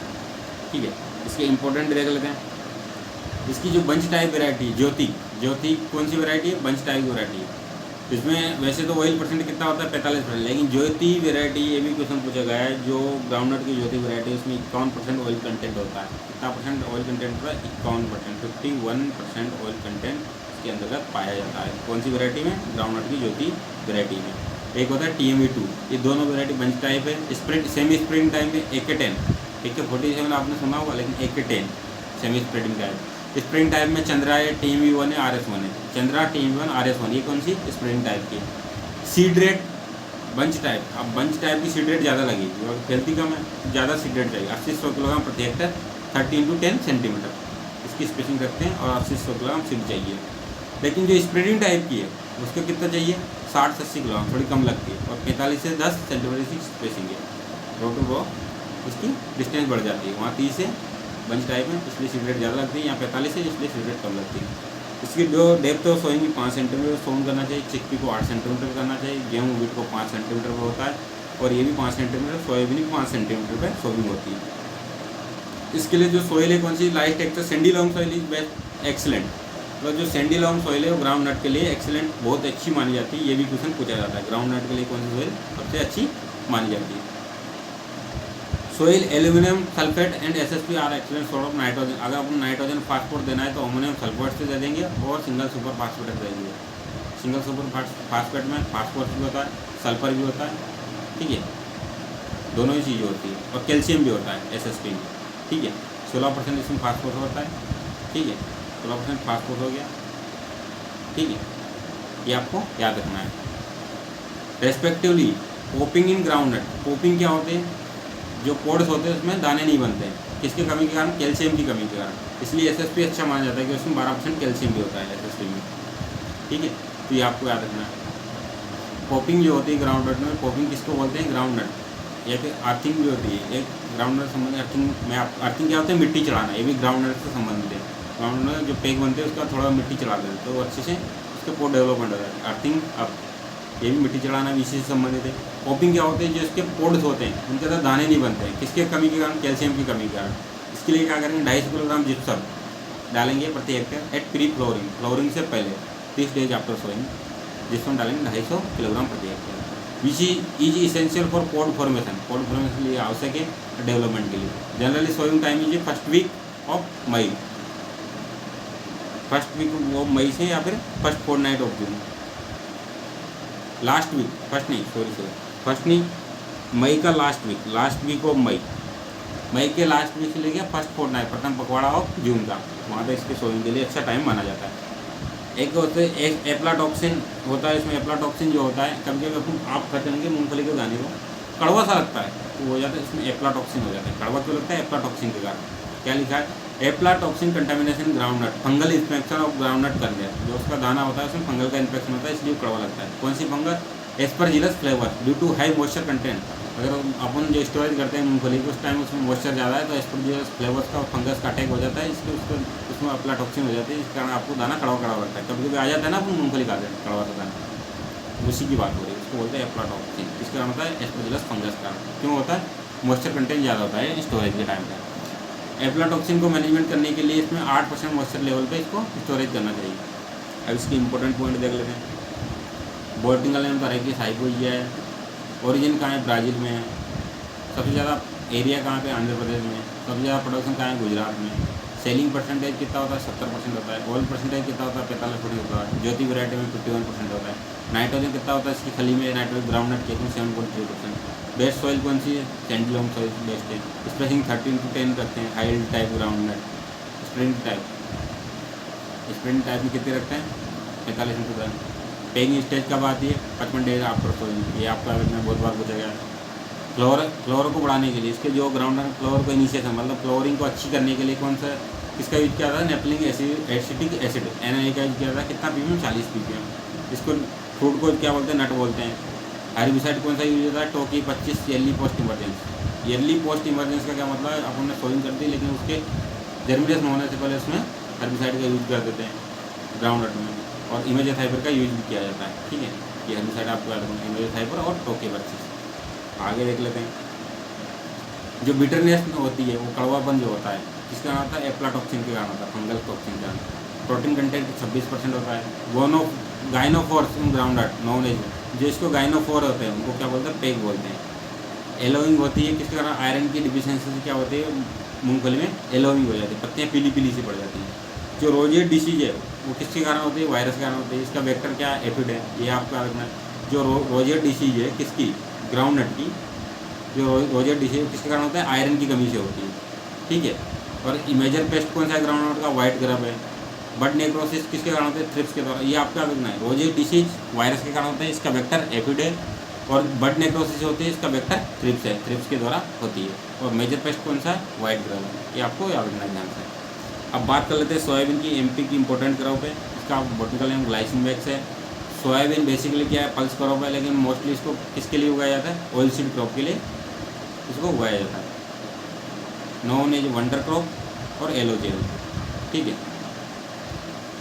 ठीक है, इसके इंपॉर्टेंट देख लेते हैं। इसकी जो बंच टाइप वैरायटी ज्योति कौन सी वैरायटी है? बंच टाइप वैरायटी है। इसमें वैसे तो ऑयल परसेंट कितना होता है? 45%, लेकिन ज्योति वैरायटी ये भी क्वेश्चन पूछा गया है। जो ग्राउंडनट की ज्योति वैरायटी है उसमें 51% ऑयल कंटेंट होता है। कितना परसेंट ऑयल कंटेंट होता है? 51%, 51% ऑयल कंटेंट इसके अंतर्गत पाया जाता है। कौन सी वैरायटी में? ग्राउंडनट की ज्योति वैरायटी में। एक होता है TME2, ये दोनों वैरायटी बंच टाइप है। स्प्रेड सेमी स्प्रेडिंग टाइम में AK10, AK47 आपने सुना होगा, लेकिन AK10 semi spreading type. Spring type में चंद्रा है, TMV1 है, RS1 है। चंद्रा, TMV1, RS1 ये कौन सी स्प्रिंग टाइप की। सीड रेट बंच टाइप, अब बंच टाइप की सीड रेट ज़्यादा लगेगी और फैलती कम है, ज़्यादा सीड रेट चाहिए। 80-100 किलोग्राम प्रति हेक्टर, 30 × 10 सेंटीमीटर इसकी स्पेसिंग रखते हैं और 80-100 किलोग्राम सीड चाहिए। लेकिन जो स्प्रेडिंग टाइप की है उसको कितना चाहिए, 60 से 80 किलोग्राम, थोड़ी कम लगती है और 45 से 10 सेंटीमीटर की स्पेसिंग है। रो टू रो इसकी डिस्टेंस बढ़ जाती है, वहाँ 30 से बंच टाइप में इसलिए सीड रेट ज़्यादा लगती है, यहाँ 45 से इसलिए सीड रेट कम लगती है। इसकी जो डेप्थ है सोइंग की 5 सेंटीमीटर सोन करना चाहिए, चिक्पी को 8 सेंटीमीटर करना चाहिए, गेहूँ वीट को 5 सेंटीमीटर पर होता है और ये भी 5 सेंटीमीटर, सोयाबीन भी 5 सेंटीमीटर पर सोइंग होती है। इसके लिए जो सोइल है कौन सी, light texture sandy loam soil is best excellent. तो जो सैंडी लॉन्ग सोइल है वो ग्राउंड नट के लिए एक्सीलेंट, बहुत अच्छी मानी जाती है। ये भी क्वेश्चन पूछा जाता है, ग्राउंड नट के लिए कौन सी सोइल सबसे अच्छी मानी जाती है। Soil aluminium sulphate and SSP are excellent source of nitrogen. अगर अपन नाइट्रोजन फास्फोरेट देना है तो अमोनियम सल्फेट से दे देंगे और सिंगल सुपर फास्फेट दे देंगे। सिंगल सुपर फास्फेट में फास्फोरस भी होता है, सल्फर भी होता है, ठीक है, दोनों ही चीज़ें होती है और कैल्शियम भी होता है SSP में, ठीक है। 16% इसमें फास्फोरस होता है, ठीक है, 16% फास्फोरस हो गया, ठीक है, ये आपको याद रखना है। Respectively popping in ground nut, popping क्या होते हैं, जो पोड्स होते हैं उसमें दाने नहीं बनते हैं, किसकी कमी के कारण, कैल्शियम की कमी के कारण, इसलिए SSP अच्छा माना जाता है कि उसमें 12% कैल्शियम भी होता है SSP में, ठीक है। तो ये आपको याद रखना है। पोपिंग जो होती है ग्राउंड नट में, पोपिंग किसको बोलते हैं, ग्राउंड नट, या फिर अर्थिंग भी होती है। एक ग्राउंड नट संबंधित अर्थिंग में, अर्थिंग क्या होता है, मिट्टी चढ़ाना, ये भी ग्राउंड नट से संबंधित है। ग्राउंड नट जो पेग बनते हैं उसका थोड़ा मिट्टी चढ़ा देते हैं तो अच्छे से उसके पोड डेवलपमेंट हो जाता है। अर्थिंग अब ये भी मिट्टी चढ़ाना भी इसी से संबंधित है। पोपिंग क्या होते हैं, जो इसके पोड्स होते हैं उनके अंदर दाने नहीं बनते हैं, किसके कमी के कारण, कैल्शियम की कमी के कारण। इसके लिए क्या करेंगे, 250 किलोग्राम जिप्सम डालेंगे प्रति hectare at pre flowering, flowering से पहले 30 डेज आफ्टर सोइंग जिप्सम डालेंगे 250 किलोग्राम प्रति hectare. Which is essential for pod formation, pod formation के लिए आवश्यक है डेवलपमेंट के लिए। Generally sowing time is first week of May, first week of May से या फिर first fortnight of June, last week, first नहीं मई का लास्ट वीक ऑफ मई के लास्ट वीक से लेके फर्स्ट फोर्टनाइट, प्रथम पखवाड़ा ऑफ जून का, वहाँ तक इसके सोइंग के लिए अच्छा टाइम माना जाता है। एक होते एक एप्लाटॉक्सिन होता है, इसमें एप्लाटॉक्सिन जो होता है, कभी कभी अपन आप खाते होंगे मूंगफली के दाने को, कड़वा सा लगता है तो हो जाता है, इसमें एप्लाटॉक्सिन हो जाता है। कड़वा क्यों लगता है, एप्लाटॉक्सिन के कारण। क्या लिखा है, aflatoxin contamination ground nut, fungal infection of ground nut कर दिया, जो उसका दाना होता है उसमें फंगल का इन्फेक्शन होता है इसलिए कड़वा लगता है। कौन सी fungal, aspergillus flavus due to high moisture content. अगर अपन जो स्टोरेज करते हैं मूंगफली को उस टाइम उसमें मॉइस्चर ज़्यादा है तो एस्परजिलस फ्लेवर्स का फंगस का अटैक हो जाता है, इसलिए उसको उसमें एप्लाटॉक्सिन हो जाती है, इस कारण आपको दाना कड़वा कड़वा लगता है। कभी कभी आ जाता है ना अपन मूंगफली खाते हैं कड़वा सा दाना, उसी की बात हो रही है, उसको बोलते हैं एप्लाटॉक्सिन। इसके कारण होता है एस्परजिलस फंगस का, क्यों होता है, मॉइस्चर कंटेंट ज़्यादा होता है स्टोरेज के टाइम पर। एप्लाटॉक्सिन को मैनेजमेंट करने के लिए इसमें 8% मॉइस्चर लेवल पे इसको स्टोरेज करना चाहिए। अब इसकी इंपॉर्टेंट पॉइंट देख लेते हैं। बोटिंगल नेम तरह की साइकोइया है, ओरिजिन कहाँ है, ब्राज़ील में है। सबसे ज़्यादा एरिया कहाँ पे, आंध्र प्रदेश में। सबसे ज़्यादा प्रोडक्शन कहाँ है, गुजरात में। सेलिंग परसेंटेज कितना होता है, 70% होता है। ऑयल परसेंटेज कितना होता है, 45% होता है। ज्योति वैरायटी में 51% होता है। नाइट्रोजन कितना होता है इसकी खली में, नाइट्रोजन ग्राउंड नट के 7.3%। बेस्ट सॉइल कौन सी है, सैंडी लॉन्ग सॉइल बेस्ट है। स्पेसिंग 13 to 10 रखते हैं। हाइल type ground nut, spring type में कितने रखते हैं, 45%। पेगिंग स्टेज कब आती है, 55 डेज आफ्टर सोइंग, ये आपका बहुत बार पूछा गया है। फ्लोर को बढ़ाने के लिए इसके जो ग्राउंड है, फ्लोर को इनिशिएशन मतलब फ्लोरिंग को अच्छी करने के लिए कौन सा इसका यूज किया था, नेपलिंग एसिटिक एसिड NaA का यूज किया था। कितना ppm, 40 ppm। इसको फ्रूट को क्या बोलते हैं, नट बोलते हैं। हर्बिसाइड कौन सा यूज होता है, टोकी 25 yearly post emergence. Yearly post emergence का क्या मतलब है, अपन ने सोइंग कर दी लेकिन उसके जर्मिनेशन होने से पहले उसमें हर्बिसाइड का यूज कर देते हैं ग्राउंड नट में, और इमेजोथाइपर का यूज भी किया जाता है, ठीक है। ये हर्बिसाइड आपको याद रखना, इमेजोथाइपर और टोके 25। आगे देख लेते हैं। जो बिटरनेस होती है वो कड़वापन जो होता है किसका कारण होता है, एप्लाटॉक्सिन के कारण होता है, फंगल टॉक्सिन के कारण। प्रोटीन कंटेंट 26% होता है। Gynophores in ground nut known as, जो इसको गाइनोफोर होते हैं उनको क्या बोलते हैं, पेग बोलते हैं। एलोइंग होती है किसके कारण, आयरन की डिफिशियंसी से क्या होती है, मूंगफली में एलोइंग हो जाती है, पत्तियाँ पीली पीली सी पड़ जाती हैं। जो रोजियर डिसीज है वो किसके कारण होती है, वायरस के कारण होती है। इसका वेक्टर क्या है, एफिड है, ये आपका रखना है। जो रोजियर डिसीज है किसकी, ग्राउंड नट की, जो रोजियर डिसीज किसके कारण होता है, आयरन की कमी से होती है, ठीक है। और मेजर पेस्ट कौन सा है ग्राउंडनट का? वाइट ग्रब है। बड नेक्रोसिस किसके कारण होते हैं? थ्रिप्स के द्वारा। ये आपका देखना है। रोजे डिसीज वायरस के कारण होता है, इसका वेक्टर एफिड है। और बड नेक्रोसिस होती है, इसका वेक्टर थ्रिप्स है, थ्रिप्स के द्वारा होती है। और मेजर पेस्ट कौन सा है? वाइट ग्रब है। ये आपको याद रखना है ध्यान से। अब बात कर लेते हैं सोयाबीन की। एमपी की इंपॉर्टेंट क्रॉप है, इसका बॉटनिकल नेम ग्लाइसिन वैक्स है। सोयाबीन बेसिकली क्या है? पल्स क्रॉप है, लेकिन मोस्टली इसको किसके लिए उगाया जाता है? ऑयल सीड क्रॉप के लिए इसको उगाया जाता है। नॉन एज वंडर क्रॉप और एलोजेल, ठीक है।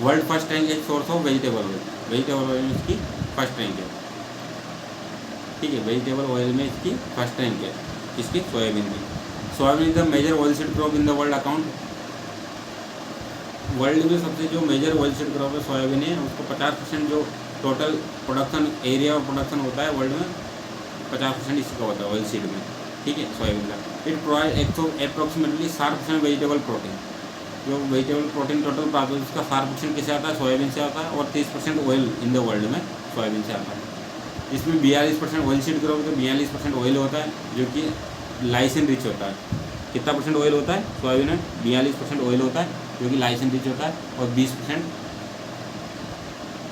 वर्ल्ड फर्स्ट रैंक है source of vegetable oil. Vegetable oil में इसकी फर्स्ट रैंक है, ठीक है। वेजिटेबल ऑयल में इसकी फर्स्ट रैंक है, इसकी सोयाबीन की। Soybean is the major oil seed crop in the world account. World में सबसे जो मेजर ऑयल सीड क्रॉप है सोयाबीन है, उसको 50% जो टोटल प्रोडक्शन एरिया और प्रोडक्शन होता है वर्ल्ड में, 50% इसका होता है ऑयल सीड में, ठीक है, सोयाबीन का। It provide approximately 60% vegetable protein. जो वेजिटेबल प्रोटीन टोटल प्राप्त होता है उसका 60% किससे आता है? सोयाबीन से आता है। और 30% ऑयल इन द वर्ल्ड में सोयाबीन से आता है। इसमें 42% ऑयल सीड क्रॉप में 42% ऑयल होता है, जो कि लाइसिन रिच होता है। कितना परसेंट ऑयल होता है सोयाबीन में? 42% ऑयल होता है, जो कि लाइसिन रिच होता है। और 20%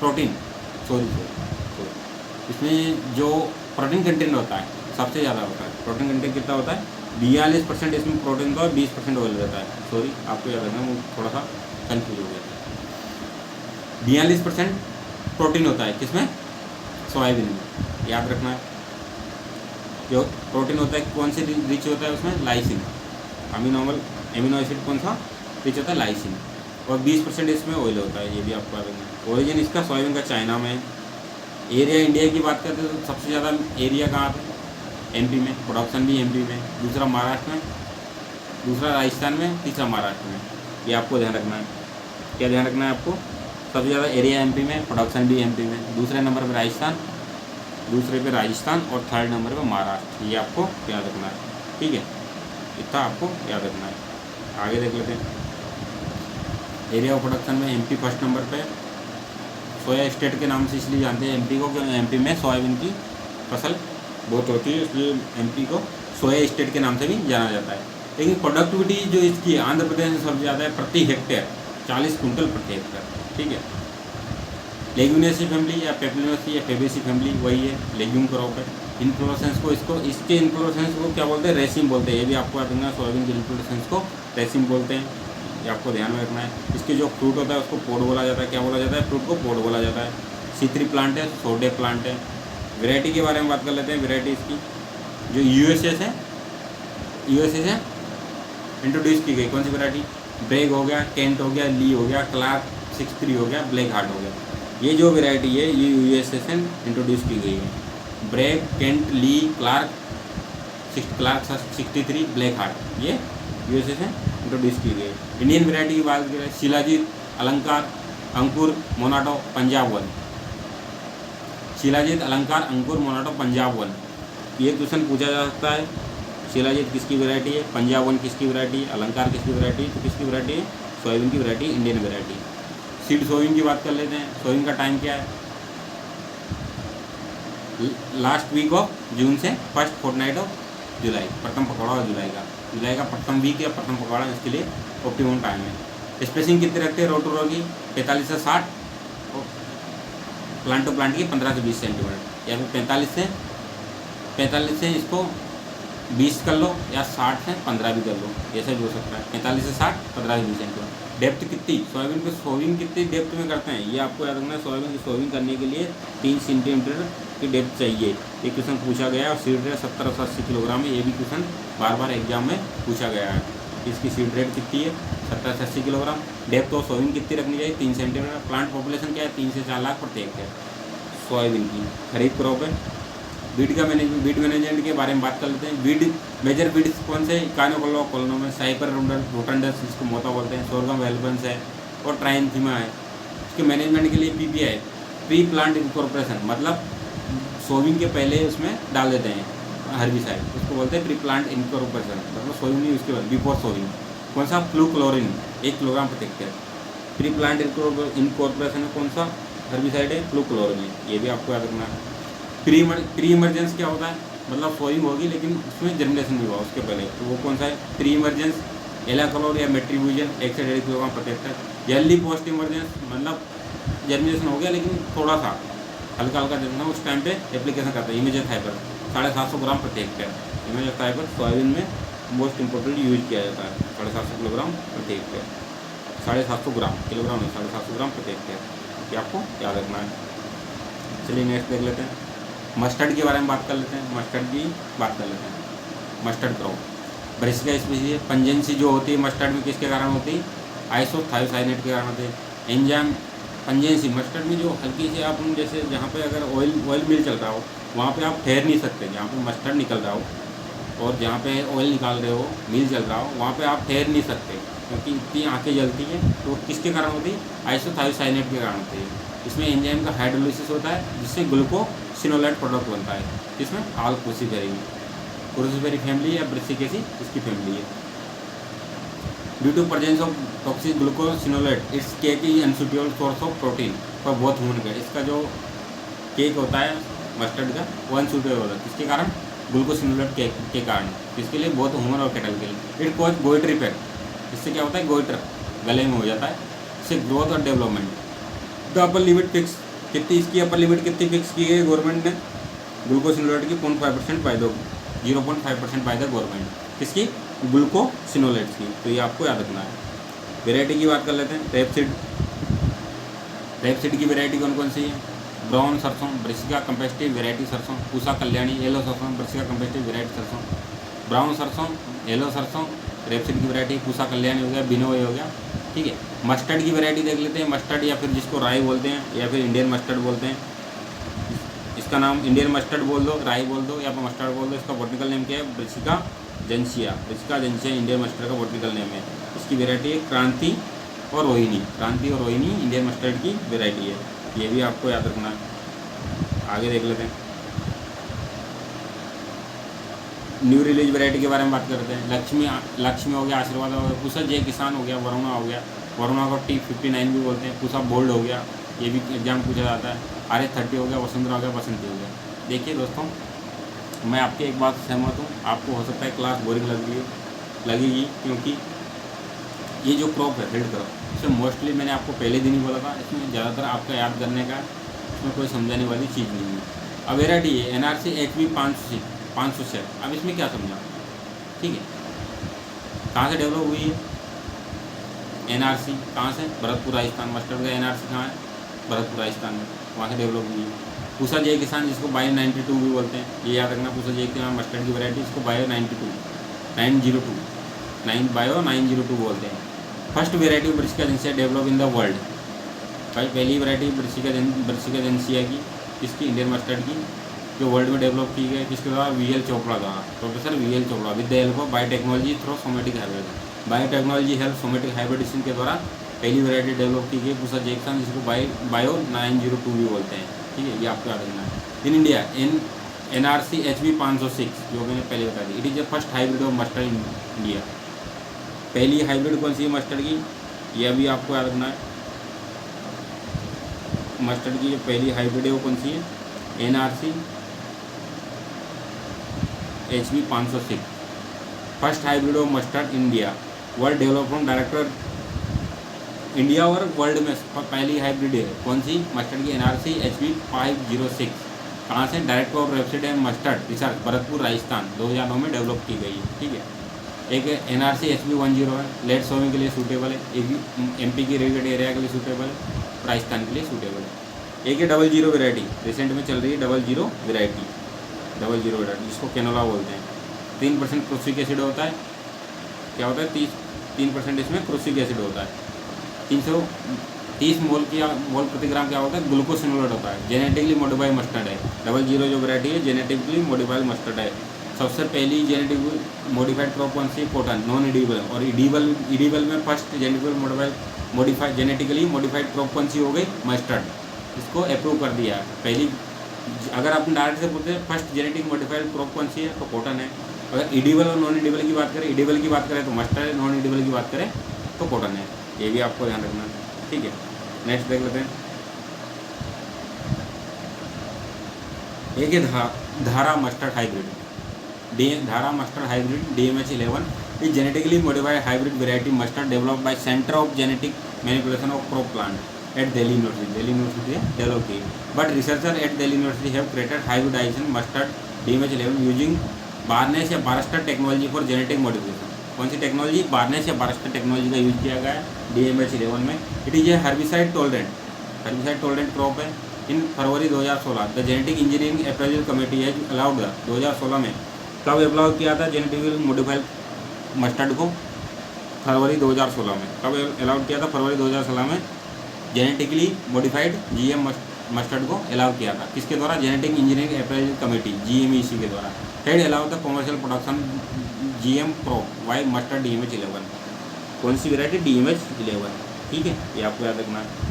प्रोटीन, इसमें जो प्रोटीन कंटेंट होता है सबसे ज़्यादा होता है। प्रोटीन कंटेंट कितना होता है? 42% इसमें प्रोटीन का और 20% ऑयल रहता है। सॉरी, आपको याद रखना, वो थोड़ा सा कन्फ्यूज हो गया था। 42% प्रोटीन होता है किसमें? सोयाबीन में, याद रखना है। जो प्रोटीन होता है कौन से रिच होता है उसमें? लाइसिन। एमिनो एसिड कौन सा रिच होता है? लाइसिन। और 20% इसमें ऑयल होता है, ये भी आपको याद रखना। ओरिजिन इसका सोयाबीन का चाइना में। एरिया इंडिया की बात करते हैं तो सबसे ज़्यादा एरिया कहाँ पे? एमपी में। प्रोडक्शन भी एमपी में, दूसरा महाराष्ट्र में, दूसरा राजस्थान में, तीसरा महाराष्ट्र में। ये आपको ध्यान रखना है। क्या ध्यान रखना है आपको? सबसे ज़्यादा एरिया एमपी में, प्रोडक्शन भी एमपी में। दूसरे नंबर पर राजस्थान, दूसरे पे राजस्थान और थर्ड नंबर पर महाराष्ट्र। ये आपको याद रखना है, ठीक है। इतना आपको याद रखना है। आगे देख लेते हैं। एरिया ऑफ प्रोडक्शन में एमपी फर्स्ट नंबर पे। सोया स्टेट के नाम से इसलिए जानते हैं एमपी को, क्योंकि एमपी में सोयाबीन की फसल बहुत होती है, इसलिए एमपी को सोया स्टेट के नाम से भी जाना जाता है। लेकिन प्रोडक्टिविटी जो इसकी आंध्र प्रदेश में सबसे ज़्यादा है, प्रति हेक्टेयर 40 कुंटल प्रति हेक्टेयर, ठीक है। लेग्यूमिनेसी फैमिली या पेपलिनेसी या फेबेसी फैमिली वही है, लेग्यूम क्रॉप है। इन्फ्लोरेसेंस को इसके इन्फ्लोरेसेंस को क्या बोलते हैं? रेसिम बोलते हैं। ये भी आपको याद रखना, सोयाबीन के इन्फ्लोरेसेंस को रेसिम बोलते हैं, ये आपको ध्यान में रखना है। इसके जो फ्रूट होता है उसको पोड बोला जाता है। क्या बोला जाता है? फ्रूट को पोड बोला जाता है। C3 प्लांट है, सोडे प्लांट है। वैरायटी के बारे में बात कर लेते हैं। वैरायटी इसकी जो यूएसए से इंट्रोड्यूस की गई, कौन सी वैरायटी? ब्रेग हो गया, केंट हो गया, ली हो गया, क्लार्क 63 हो गया, ब्लैक हार्ट हो गया। ये जो वैरायटी है ये यूएसए से इंट्रोड्यूस की गई है। ब्रेग, केंट, ली, क्लार्क 63, ब्लैक हार्ट, ये यूएसए से इंट्रोड्यूस की गई। इंडियन वैरायटी की बात करें, शिलाजीत, अलंकार, अंकुर, मोनाटो, पंजाब 1। शिलाजीत, अलंकार, अंकुर, मोनाटो, पंजाब 1। ये क्वेश्चन पूछा जा सकता है। शिलाजीत किसकी वैरायटी है? पंजाब 1 किसकी वैरायटी है? अलंकार किसकी वैरायटी है? तो किसकी वैरायटी है? सोयाबीन की variety, Indian variety. Seed sowing की बात कर लेते हैं। सोइंग का टाइम क्या है? लास्ट वीक ऑफ जून से फर्स्ट फोर्टनाइट ऑफ जुलाई, प्रथम पखवाड़ा जुलाई का प्रथम वीक या प्रथम पखवाड़ा, इसके लिए ऑप्टिमम टाइम है। स्पेसिंग कितने रखते हैं रो टू रो की? 45 से 60 और प्लांट टू प्लांट की 15 से 20 सेंटीमीटर, या फिर 45 से इसको 20 कर लो, या 60 से 15 भी कर लो, ऐसा भी हो सकता है। 45 से 60, 15 से 20 सेंटीमीटर। डेप्थ कितनी? सोयाबीन को सोविंग कितनी डेप्थ में करते हैं? ये आपको याद रखना है। सोयाबीन की सोविंग करने के लिए 3 सेंटीमीटर की डेप्थ चाहिए। ये क्वेश्चन पूछा गया है। और सीड रेट 70 से 80 किलोग्राम है। ये भी क्वेश्चन बार बार एग्जाम में पूछा गया है। इसकी सीड रेट कितनी है? 70 से 80 किलोग्राम। डेप्थ ऑफ सोयाबीन कितनी रखनी चाहिए? 3 सेंटीमीटर। प्लांट पॉपुलेशन क्या है? 3 से 4 लाख प्रति हेक्टेयर। सोयाबीन की खरीफ क्रॉप है। बीड का बीड मैनेजमेंट के बारे में बात कर लेते हैं। बीड मेजर बीड्स कौन से? इकानोकोलो कॉलोनों में साइपर रोटंडस, जिसको मोता बोलते हैं, सोरगम वेलबन्स है और ट्राइनथीमा है। इसके मैनेजमेंट के लिए पीपीआई, प्री प्लांट इनकॉर्पोरेशन, मतलब सोविंग के पहले उसमें डाल देते हैं हर्बिसाइड, उसको बोलते हैं प्री प्लांट इनकॉर्पोरेशन। मतलब सोविंग नहीं, उसके बाद बिफोर सोविंग। कौन सा? फ्लूक्लोरिन 1 किलोग्राम प्रति हेक्टेयर। प्री प्लांट इनकॉर्पोरेशन में कौन सा हर्बिसाइड है? फ्लूक्लोरिन है। ये भी आपको याद रखना है। प्री इमरजेंस क्या होता है? मतलब सोइंग होगी लेकिन उसमें जर्मिनेशन भी हुआ उसके पहले, तो वो कौन सा है? प्री इमरजेंस एलाक्लोर या मेट्रीब्यूजन 1 से 1.5 किलोग्राम प्रति हेक्टेयर। जल्दी पोस्ट इमरजेंस मतलब जर्मिनेशन हो गया लेकिन थोड़ा सा हल्का हल्का जर्मिनेशन उस टाइम पे एप्लीकेशन करता है इमेज फाइबर 750 ग्राम प्रति हेक्टेयर। इमेज फाइबर सोयाबीन में मोस्ट इम्पोर्टेंट यूज किया जाता है 750 किलोग्राम प्रति हेक्टेयर। 750 ग्राम किलोग्राम नहीं 750 ग्राम प्रति हेक्टेयर, ये आपको याद रखना है। चलिए नेक्स्ट देख लेते हैं, मस्टर्ड के बारे में बात कर लेते हैं। मस्टर्ड की बात कर लेते हैं। Mustard crop brassica species. Pungency जो होती है मस्टर्ड में किसके कारण होती है? आइसोथायोसाइनेट के कारण होती है। एंजाइम पंजेंसी मस्टर्ड में जो हल्की सी आप जैसे जहाँ पे अगर ऑयल मिल चल रहा हो वहाँ पे आप ठहर नहीं सकते। जहाँ पे मस्टर्ड निकल रहा हो और जहाँ पे ऑयल निकाल रहे हो मिल चल रहा हो वहाँ पे आप ठहर नहीं सकते क्योंकि इतनी आंखें जलती हैं। तो किसके कारण होती है? आइसोथायोसाइनेट के कारण होती है। इसमें एंजाइम का हाइड्रोलिसिस होता है जिससे ग्लूकोसिनोलेट प्रोडक्ट बनता है। इसमें आल क्रूसीफेरी में क्रूसीफेरी फैमिली या ब्रासिकेसी इसकी फैमिली है। Due to presence of toxic glucosinolate its cake is unsuitable source of protein for both human cat. इसका जो केक होता है मस्टर्ड का वो अनसुटेबल होता है किसके कारण? ग्लूकोसिनोलेट के कारण। किसके लिए? बोथ ह्यूमन और कैटल के लिए। It cause goitre effect. इससे क्या होता है? गोइटर गले में हो जाता है। इससे ग्रोथ और development. The upper limit fix कितनी इसकी अपर लिमिट कितनी फिक्स की गई गवर्नमेंट ने? ग्लूकोसिनोलेट की 0.5% by the 0.5% by the government. किसकी? ग्लूकोसिनोलेट्स की। तो ये आपको याद रखना है। वेराइटी की बात कर लेते हैं। रेपसीड की वेराइटी कौन कौन सी है? ब्राउन सरसों ब्रासिका कंपेस्टिव वेराइटी सरसों। पूसा कल्याणी येलो सरसों ब्रासिका कंपेस्टिव वेराइटी सरसों। ब्राउन सरसों येलो सरसों रेपसीड की वेराइटी। पूसा कल्याणी हो गया, बिनोय हो गया। ठीक है, मस्टर्ड की वैरायटी देख लेते हैं। मस्टर्ड या फिर जिसको राई बोलते हैं या फिर इंडियन मस्टर्ड बोलते हैं। इसका नाम इंडियन मस्टर्ड बोल दो, राई बोल दो या फिर मस्टर्ड बोल दो। इसका बॉटनिकल नेम क्या है? Brassica Genesis. Brassica Genesis Indian mustard का बॉटनिकल नेम है। इसकी वैरायटी है क्रांति और रोहिणी। क्रांति और रोहिणी इंडियन मस्टर्ड की वैरायटी है। ये भी आपको याद रखना है। आगे देख लेते हैं, न्यू रिलीज वैरायटी के बारे में बात करते हैं। लक्ष्मी हो गया, आशीर्वाद हो गया, पूसा जय किसान हो गया, वरुणा हो गया। वरुणा को T59 भी बोलते हैं। पूसा बोल्ड हो गया, ये भी एग्जाम पूछा जाता है। RS30 हो गया, वसुंधरा हो गया, बसंती हो गया। देखिए दोस्तों, मैं आपकी एक बात से सहमत हूँ। आपको हो सकता है क्लास बोरिंग लगेगी क्योंकि ये जो क्रॉप है फील्ड क्रॉप, इसमें मोस्टली मैंने आपको पहले दिन ही बोला था, इसमें ज़्यादातर आपका याद करने का इसमें कोई समझाने वाली चीज़ नहीं है। अब वेराइटी है NRC HB 500 अब इसमें क्या समझा? ठीक है, कहाँ से डेवलप हुई है? NRC कहाँ से? भरतपुर राजस्थान। मस्टर्ड का NRC कहाँ है? भरतपुर राजस्थान में, वहाँ से डेवलप हुई है। पूसा जय किसान जिसको बायो 92 भी बोलते हैं, ये याद रखना। पूसा जय किसान मस्टर्ड की वैरायटी, इसको बायो 902 बोलते हैं। First variety brassica juncea develop in the world. भाई पहली वैरायटी ब्रासिका जेनेसिया की इसकी इंडियन मस्टर्ड की जो वर्ल्ड में डेवलप की गई किसके द्वारा? VL चोपड़ा द्वारा, professor VL Chopra with the help of biotechnology through somatic hybrid. Biotechnology help somatic hybridization के द्वारा पहली वैरायटी डेवलप की गई पूसा जय किसान जिसको बायो 902 भी बोलते हैं। ठीक है, ये आपको याद रखना है। इन इंडिया NRC HB 506 जो मैंने पहले बता दी, it is the first hybrid of mustard in India. पहली हाइब्रिड कौन सी है मस्टर्ड की? यह भी आपको याद रखना है। मस्टर्ड की जो पहली हाइब्रिड है वो कौन सी है? NRC HB 506 first hybrid of mustard India. World development director India और वर्ल्ड में पहली हाइब्रिड है कौन सी? मस्टर्ड की NRC HB 506। कहाँ से? Director of rapeseed and mustard research, Bharatpur Rajasthan, 2009 में डेवलप की गई है। ठीक है, एक NRC HB 10 है, लेट सोइंग के लिए सूटेबल है। एक MP की रेगेड एरिया के लिए सूटेबल है, राजस्थान के लिए सूटेबल है। एक है 00 वेराइटी, रिसेंट में चल रही है 00 वेराइटी जिसको कैनोला बोलते हैं। 3% क्रूसिक एसिड होता है। क्या होता है? 3% इसमें क्रूसिक एसिड होता है। 330 मोल प्रति ग्राम क्या होता है? ग्लूकोसिनोलेट होता है। जेनेटिकली मॉडिफाइड मस्टर्ड है। 00 जो वेराइटी है जेनेटिकली मॉडिफाइड मस्टर्ड है। सबसे पहली जेनेटिक मॉडिफाइड क्रॉप कौन सी? Cotton, non edible. और एडिबल में फर्स्ट जेनेटिकली मॉडिफाइड क्रॉप कौन सी हो गई? मस्टर्ड। इसको अप्रूव कर दिया है। पहली अगर आप डायरेक्ट से पूछते हैं फर्स्ट जेनेटिक मॉडिफाइड क्रॉप कौन सी है तो कॉटन है। अगर एडिबल और नॉन एडिबल की बात करें, एडिबल की बात करें तो मस्टर्ड है, नॉन एडिबल की बात करें तो कॉटन है। ये भी आपको ध्यान रखना है। ठीक है, नेक्स्ट देख लेते हैं। एक है Dhara mustard hybrid, Dhara mustard hybrid DMH 11 is genetically modified hybrid variety mustard developed by centre of genetic manipulation of crop plant at Delhi university develop की। But researcher at Delhi university have created hybridization mustard DMH11 using barnase या barstar technology for genetic modification. कौन सी technology? Baldness या barstar technology का use किया गया है DMH11 में। It is A herbicide tolerant crop है। इन फरवरी 2016 the genetic engineering appraisal committee है अलाउड 2016 में। कब अलाउ किया था जेनेटिकली मॉडिफाइड मस्टर्ड को? फरवरी 2016 में। कब अलाउड किया था? फरवरी 2016 में जेनेटिकली मॉडिफाइड GM मस्टर्ड को अलाउ किया था। किसके द्वारा? Genetic engineering appraisal committee GMEC के द्वारा। Had allow the commercial production GM crop why mustard DMH11। कौन सी वेराइटी? DMH11। ठीक है, ये आपको याद रखना है।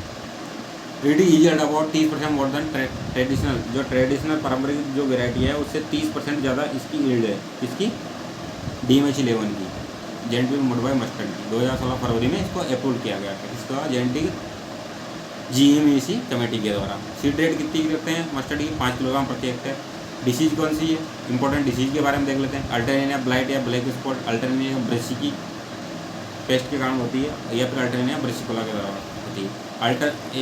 It is about 30% more than traditional. जो ट्रेडिशनल पारंपरिक जो वेराइटी है उससे 30% ज़्यादा इसकी यील्ड है। इसकी DMH11 की जेनेटिक मॉडिफाइड मस्टर्ड की 2016 फरवरी में इसको अप्रूव किया गया था। इसका जेनेटिक GMEC कमेटी के द्वारा। सीड रेट कितनी रखते हैं मस्टर्ड की? 5 किलोग्राम प्रति हेक्टेयर। डिसीज कौन सी है? इंपॉर्टेंट डिसीज के बारे में देख लेते हैं। अल्टरनेरिया ब्लाइट या black spot, Alternaria brassicae paste के कारण होती है या फिर अल्टरनेरिया ब्रेसिकोला के द्वारा होती है।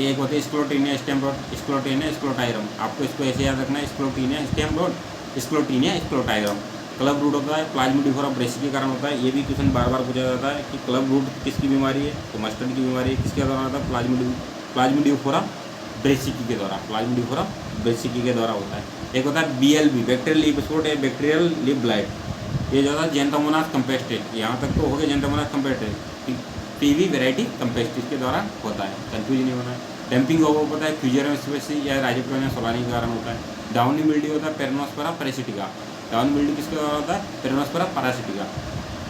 एक होती है स्क्लोटीनिया स्टेम रोड, स्क्लोटीनिया स्क्लोटाइरम। आपको इसको ऐसे याद रखना है, स्क्लोटीनिया स्टेम रोड, स्क्लोटीनिया स्क्लोटाइरम। क्लब रूट होता है प्लाज्मोडिफोरा ब्रेसिकी के कारण होता है। ये भी क्वेश्चन बार बार पूछा जाता है कि क्लब रूट किसकी बीमारी है? तो मस्टर्ड की बीमारी है। किसके द्वारा होता है? प्लाज्मोडिफोरा ब्रेसिकी के द्वारा। प्लाज्मोडिफोरा ब्रेसिकी के द्वारा होता है। एक होता है BLB बैक्टीरियल लीफ स्पॉट या बैक्टीरियल लीफ ब्लाइट। ये जो होता है जेंथोमोनास कंपेस्टेड। यहाँ तक तो हो गया जेंथोमोनास कंपेस्टेड। PV वेराइटी कंपेस्टिस के द्वारा होता है, कन्फ्यूज नहीं होना है। डैम्पिंग होगा पता है फ्यूजरम स्पेसी या राइजोप्लानिया सोलानी के कारण होता है। डाउनी मिल्ड्यू होता है पेरोनोस्पेरा पैरासिटिका। डाउन मिल्ड्यू किसके द्वारा होता है? पेरोनोस्पेरा पैरासिटिका।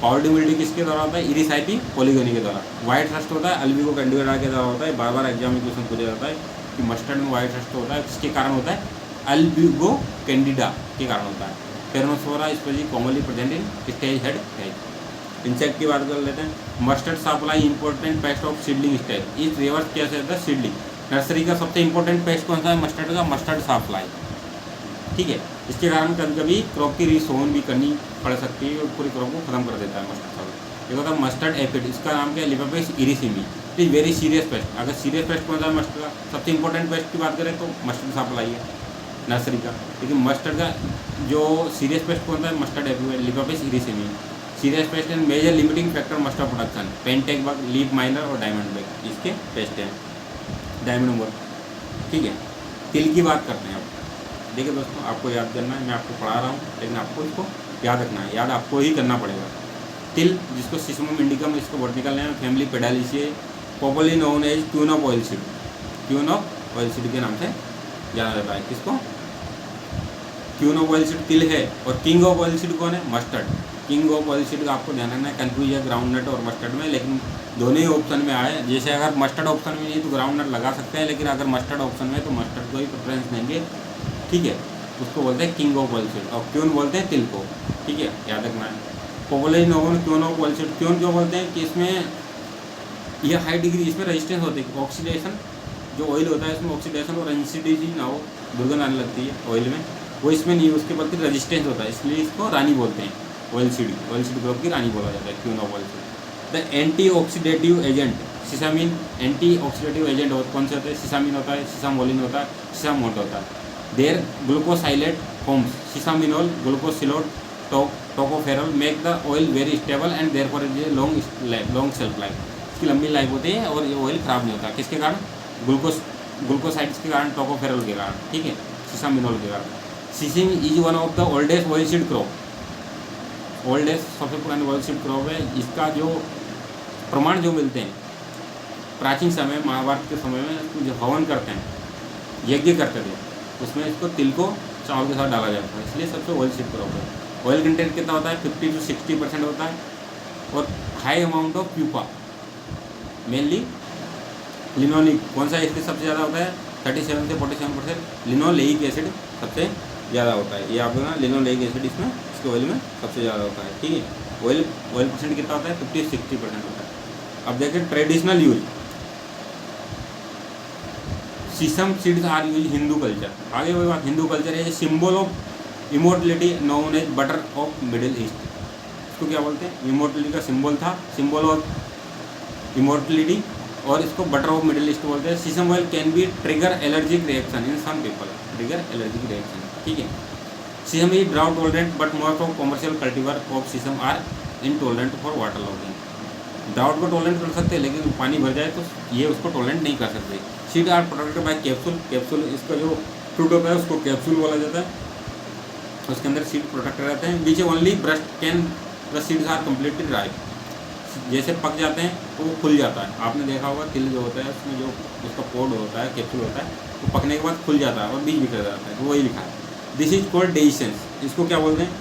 पाउडर मिल्ड्यू किसके द्वारा होता है? इरिसाइपी पोलीगोनी के द्वारा। व्हाइट रस्ट होता है अल्बिगो कैंडिडेटा के द्वारा होता है। बार बार एग्जाम में क्वेश्चन पूछा जाता है कि मस्टर्ड में व्हाइट रस्ट होता है, किसके कारण होता है? अल्बिगो कैंडिडा के कारण होता है। Peronospora species commonly present in stage head है। इंसेक्ट की बात कर लेते हैं। Mustard sawfly important pest of seedling stage. इस रिवर्स कैसे होता है? सीडलिंग नर्सरी का सबसे इंपॉर्टेंट पेस्ट कौन सा है मस्टर्ड का? Mustard supply. ठीक है, इसके कारण कभी कभी क्रॉप की रिसोन भी करनी पड़ सकती है और पूरी क्रॉप को खत्म कर देता है मस्टर्ड सप्लाई। एक होता है मस्टर्ड एफिड, इसका नाम क्या है? Lipaphis erysimi. It is very serious pest. अगर सीरियस पेस्ट कौन सा है मस्टर्ड का? सबसे इंपॉर्टेंट पेस्ट की बात करें तो मस्टर्ड सप्लाई है नर्सरी का। लेकिन मस्टर्ड का जो सीरियस पेस्ट कौन सा है? Mustard aphid lipaphis erysimi. Serious pest and major limiting factor mustard production painted bug, leaf miner और डायमंड बैग इसके पेस्ट हैं। Diamond moth. ठीक है, तिल की बात करते हैं अब। देखिए दोस्तों, आपको याद करना है, मैं आपको पढ़ा रहा हूँ लेकिन आपको इसको याद रखना है, याद आपको ही करना पड़ेगा। तिल जिसको सिसमम इंडिकम, इसको botanical name family pedaliaceae, popularly known as queen of oil seed. Queen of oil seed के नाम से जाना जाता है। किसको? क्यून ऑफ ऑयल सीड तिल है। और किंग ऑफ ऑयल सीड कौन है? Mustard. King of oil seed का आपको ध्यान रखना है, कन्फ्यूज है ग्राउंड नट और मस्टर्ड में, लेकिन दोनों ही ऑप्शन में आए। जैसे अगर मस्टर्ड ऑप्शन में नहीं तो ग्राउंड नट लगा सकते हैं, लेकिन अगर मस्टर्ड ऑप्शन में तो मस्टर्ड को ही प्रेफरेंस देंगे। ठीक है, उसको बोलते हैं किंग ऑफ ऑयल सीड और क्यून बोलते हैं तिल को। ठीक है, याद रखना है। Popularly known queen of oil seed. Queen क्यों बोलते हैं? कि इसमें यह हाई डिग्री इसमें रेजिस्टेंस होती है। ऑक्सीडेशन जो ऑयल होता है इसमें ऑक्सीडेशन और एसिडिटी ना हो, दुर्गंध आने लगती है ऑयल में, वो इसमें नहीं, उसके बल्कि रेजिस्टेंस होता है, इसलिए इसको रानी बोलते हैं। ऑयल सीड ग्रुप की रानी बोला जाता है queen of oil seed. The anti oxidative agent sesamin. Anti oxidative agent कौन से होते हैं? सिसामिन होता है, सिसामोलिन होता है, सिसामोट होता है। There glucosylate forms sesaminol, glucoside, tocopherol make the oil very stable and therefore is long shelf life. इसकी लंबी लाइफ होती है और ये ऑयल ख़राब नहीं होता। किसके कारण? ग्लूकोसाइड्स के कारण, टोकोफेरल के कारण। ठीक है, सिसामिनोल के कारण। Sesame is one of the oldest oil seed crop. Oldest सबसे पुरानी ऑयल सीड क्रॉप है। इसका जो प्रमाण जो मिलते हैं प्राचीन समय महाभारत के समय में जो हवन करते हैं, यज्ञ करते थे, उसमें इसको तिल को चावल के साथ डाला जाता है, इसलिए सबसे ऑयल सीड क्रॉप है। ऑयल कंटेंट कितना होता है? 50 to 60% होता है। और high amount of pupa, mainly linoleic. कौन सा एसिड सबसे ज़्यादा होता है? 37 से 47%। लिनोलेइक एसिड सबसे ज़्यादा होता है। ये आप ना लिनोलेइक एसिड इसमें इसके ऑयल में सबसे ज़्यादा होता है। ठीक है, ऑयल परसेंट कितना होता है? 50 से 60% होता है। अब देखें traditional use. Sesame seeds are use Hindu culture. आगे वही बात, हिंदू कल्चर है। Symbol of immortality known as butter of middle east. इसको क्या बोलते हैं, इमोर्टलिटी का सिंबल था, सिंबल ऑफ इमोर्टलिटी, और इसको बटर ऑफ मिडिल ईस्ट बोलते हैं। Sesame oil can be trigger allergic reaction in some people, trigger allergic reaction, ठीक है। Sesame is drought tolerant but most of commercial cultivar of sesame are intolerant for water logging. Drought को tolerant कर सकते हैं, लेकिन पानी भर जाए तो ये उसको टॉलरेंट नहीं कर सकते। Seed are protected by capsule, capsule इसका जो फ्रूट होता है उसको कैप्सूल बोला जाता है, उसके अंदर सीड प्रोटेक्ट रहते हैं। Which only burst can the seeds are completely dry, जैसे पक जाते हैं तो वो खुल जाता है। आपने देखा होगा तिल जो होता है उसमें जो उसका पोड होता है, कैप्सूल होता है, वो पकने के बाद खुल जाता है और बीज बिखर जाता है, तो वही लिखा है। दिस इज कॉल्ड डेइसेंस, इसको क्या बोलते हैं,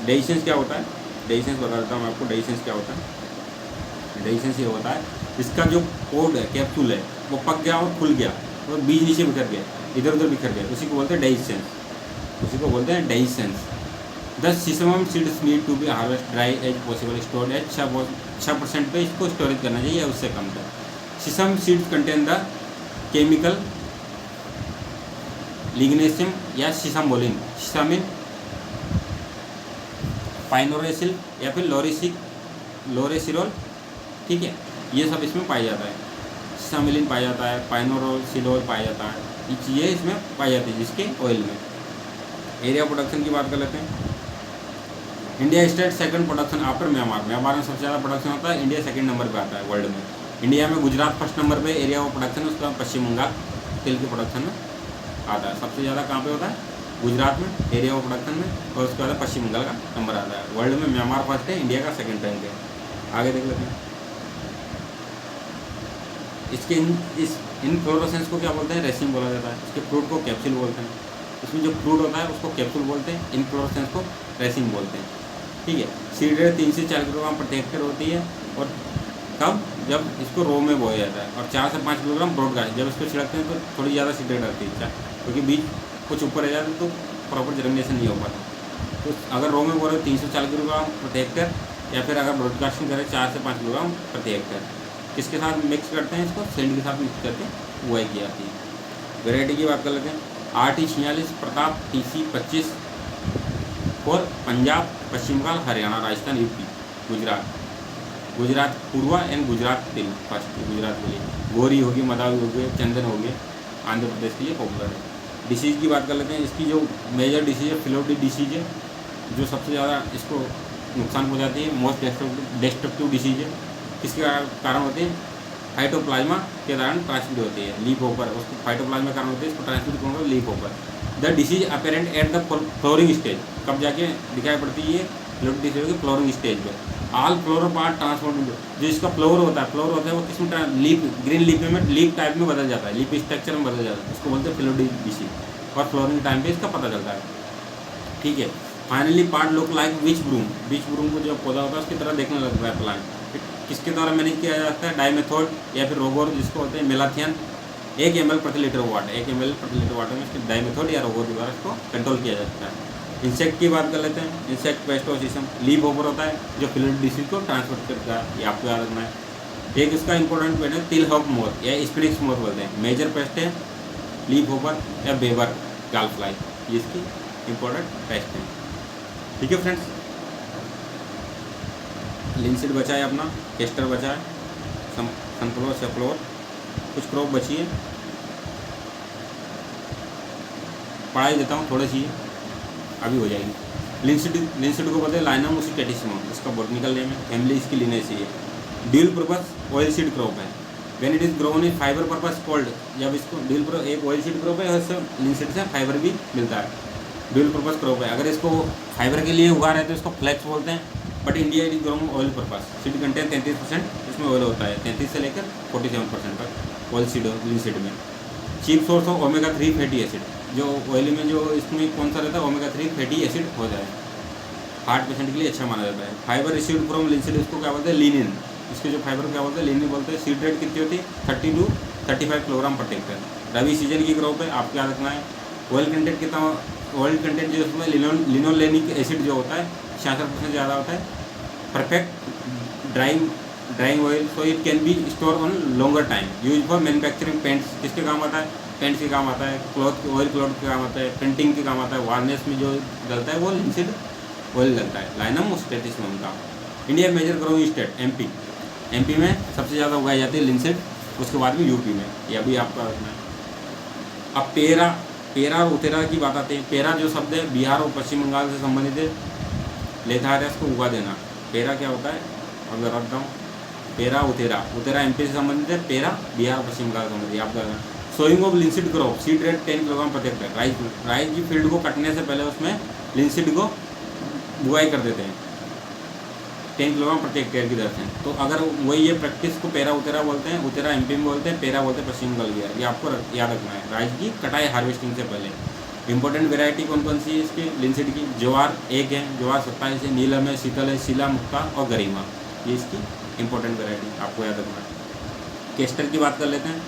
डेइसेंस क्या होता है, डेइसेंस बता देता हूँ मैं आपको। डेइसेंस क्या होता है, डेइसेंस ये होता है इसका जो पोड है, कैप्सूल है, वो पक गया और खुल गया और बीज नीचे बिखर गया, इधर उधर बिखर गया, उसी को बोलते हैं डेइसेंस, उसी को बोलते हैं dehiscence. The sesame seeds need to be harvest dry as possible, store as 6% पे इसको स्टोरेज करना चाहिए, उससे कम तक। Sesame seeds contain the chemical lignans या सीसामोलिन, सीसामिन, पाइनोरेसिल या फिर लोरेसिरोल, ठीक है, ये सब इसमें पाया जाता है। सीसामिलिन पाया जाता है, पाइनोरेसिलोल पाया जाता है, ये चीज़ें इसमें पाई जाती है जिसके ऑयल में। एरिया प्रोडक्शन की बात कर लेते हैं। India state second production after Myanmar, Myanmar में सबसे ज़्यादा प्रोडक्शन होता है, इंडिया सेकंड नंबर पे आता है वर्ल्ड में। इंडिया में गुजरात फर्स्ट नंबर पे एरिया ऑफ प्रोडक्शन, उसका पश्चिम बंगाल तेल के प्रोडक्शन में आता है। सबसे ज़्यादा कहाँ पे होता है, गुजरात में एरिया ऑफ प्रोडक्शन में, और उसके बाद पश्चिम बंगाल का नंबर आता है। वर्ल्ड में म्यांमार फर्स्ट है, इंडिया का सेकेंड रैंक है। आगे देख लेते हैं। इसके इनफ्लोरेसेंस को क्या बोलते हैं, रेसिन बोला जाता है। इसके फ्रूट को कैप्सूल बोलते हैं, इसमें जो फ्रूट होता है उसको कैप्सूल बोलते हैं, इनफ्लोरेसेंस को रेसिन बोलते हैं, ठीक है। सीड रेट 3 से 4 किलोग्राम प्रति हेक्टेयर होती है, और कब, जब इसको रो में बोया जाता है, और 4 से 5 किलोग्राम ब्रॉडकास्ट, जब इसको छिड़कते हैं तो थोड़ी ज़्यादा सीड रेट आती है, क्योंकि बीज कुछ ऊपर रह जाता है तो प्रॉपर जर्मिनेशन नहीं हो पाता। तो अगर रो में बो रहे 340 किलोग्राम प्रति हेक्टेयर, या फिर अगर ब्रॉडकास्टिंग करें 4 से 5 किलोग्राम प्रति हेक्टेयर। किसके साथ मिक्स करते हैं इसको, सेंड के साथ मिक्स करके बुआई की जाती है। वेराइटी की बात कर लेते हैं। RT46, प्रताप, TC 25 और पंजाब, पश्चिम बंगाल, हरियाणा, राजस्थान, यूपी, गुजरात पूर्वा एंड गुजरात तिल फर्स्ट, गुजरात के लिए गोरी होगी, मदावी हो गए, चंदन हो गए, आंध्र प्रदेश के लिए पॉपुलर है। डिसीज़ की बात कर लेते हैं। इसकी जो मेजर डिसीज़ है फिलोडी डिसीज़ है, जो सबसे ज़्यादा इसको नुकसान पहुँचाती है, मोस्ट डिस्ट्रक्टिव डिसीज़ है। किसके कारण होती है, फाइटोप्लाज्मा के कारण ट्रांसमिट होती है, लीफ होपर, उसको फाइटोप्लाज्मा के कारण होती है, इसको ट्रांसमिट कौन होगा, leaf hopper. The disease apparent at the flooring stage, कब जाके दिखाई पड़ती है फिलोडी डिसीज की, फ्लोरिंग स्टेज पे। ऑल फ्लोर पार्ट ट्रांसफॉर्म, जो इसका फ्लोर होता है वो किसमें, लीफ, ग्रीन लीफ में, लीफ टाइप में बदल जाता है, लीफ स्ट्रक्चर में बदल जाता है, उसको बोलते हैं फिलोडी डिसीज, और फ्लोरिंग टाइम पे इसका पता चलता है, ठीक है। Finally part look like witch broom को जो पौधा होता है उसकी तरह देखने लगता है प्लांट। किसके द्वारा मैनेज किया जाता है, डाइमेथोड या फिर रोगोर, जिसको होते हैं मेलाथियन, 1 ml प्रति लीटर वाटर, 1 ml प्रति लीटर वाटर में इसके डाइमेथोड या रोगोर के द्वारा इसको कंट्रोल किया जाता है। इंसेक्ट की बात कर लेते हैं। इंसेक्ट पेस्ट और सिस्टम, लीफ होपर होता है जो फिलोडी डिसीज को ट्रांसफर करता है, ये आपको याद रखना है। एक इसका इंपॉर्टेंट पेस्ट है तिल हॉक मोथ या स्पिनिक्स मोथ बोलते हैं, मेजर पेस्ट है लीफ होपर या बेबर गाल फ्लाई, ये इसकी इंपॉर्टेंट पेस्ट है, ठीक है फ्रेंड्स। लिंसिड बचा है अपना, केस्टर बचा है, सनफ्लोर, सेफ्लोर, कुछ क्रॉप बची है, पढ़ाई देता हूँ थोड़ी सी, अभी हो जाएगी। लिंसिड को बोलते हैं लाइनम ओसिटेटिसिमम, इसका बॉटनिकल नेम है, फैमिली इसकी लिनेसी है। Dual purpose oil seed crop है। When it is grown in fibre purpose cold, जब इसको ड्यूल पर एक ऑयल सीड क्रॉप है, उससे लिंसिड से फाइबर भी मिलता है, ड्यूल पर्पस क्रॉप है। अगर इसको फाइबर के लिए उगा रहे हैं तो इसको फ्लैक्स बोलते हैं, but India it is grown oil purpose. Seed contain 33% इसमें ऑयल होता है, 33 से लेकर 47% तक ऑयल सीड लिंसिड में। Cheap source of omega three fatty acid, जो ऑयल में जो इसमें कौन सा रहता है, ओमेगा-3 फैटी एसिड होता है, हार्ट पेशेंट के लिए अच्छा माना जाता है। फाइबर रिसीव्ड फ्रॉम लिंसिड, इसको क्या बोलते हैं, लिनिन, इसके जो फाइबर क्या बोलते हैं, लिनिन बोलते हैं। सीड रेट कितनी होती है, 30 to 35 kilogram per hectare. Rabi season की क्रॉप है, आपको याद रखना है। ऑयल कंटेंट कितना, ऑयल कंटेंट जो उसमें लिनोलेनिक एसिड जो होता है 66% ज़्यादा होता है। Perfect drawing oil, so it can B store on longer time, use for manufacturing paints, किसके काम आता है, पेंट्स के काम आता है, क्लॉथ ऑयल क्लॉथ के काम आता है, प्रिंटिंग के काम आता है। वार्निश में जो डलता है वो लिंसिड ऑयल लगता है। लाइनम स्टेटिसमम का। India major growing state MP में सबसे ज़्यादा उगाई जाती है लिनसीड, उसके बाद में यूपी में, यह भी आपका रखना है। अब पेरा और उतेरा की बात आती है। पेरा जो शब्द है बिहार और पश्चिम बंगाल से संबंधित है, लेता है इसको उगा देना। पेरा क्या होता है, अब रखता हूँ, पेरा उतेरा एमपी से संबंधित है, पेरा बिहार और पश्चिम बंगाल से संबंधित है। आपका sowing of linseed crop, seed rate 10 kilogram प्रति हेक्टेयर। राइस की फील्ड को कटने से पहले उसमें लिनसीड को बुआई कर देते हैं 10 किलोग्राम प्रति हेक्टेयर की दर से। तो अगर वही ये प्रैक्टिस को पेरा उतेरा बोलते हैं, उतेरा एमपी में बोलते हैं, पेरा बोलते हैं पश्चिम बंगाल की। ये आपको याद रखना है राइस की कटाई हार्वेस्टिंग से पहले। इंपॉर्टेंट वेराइटी कौन कौन सी है इसकी लिनसीड की, ज्वार एक है, ज्वार 27 है, नीलम है, शीतल है, शीला, मुक्ता और गरिमा, ये इसकी इंपॉर्टेंट वेराइटी आपको याद रखना है। केस्टर की बात कर लेते हैं,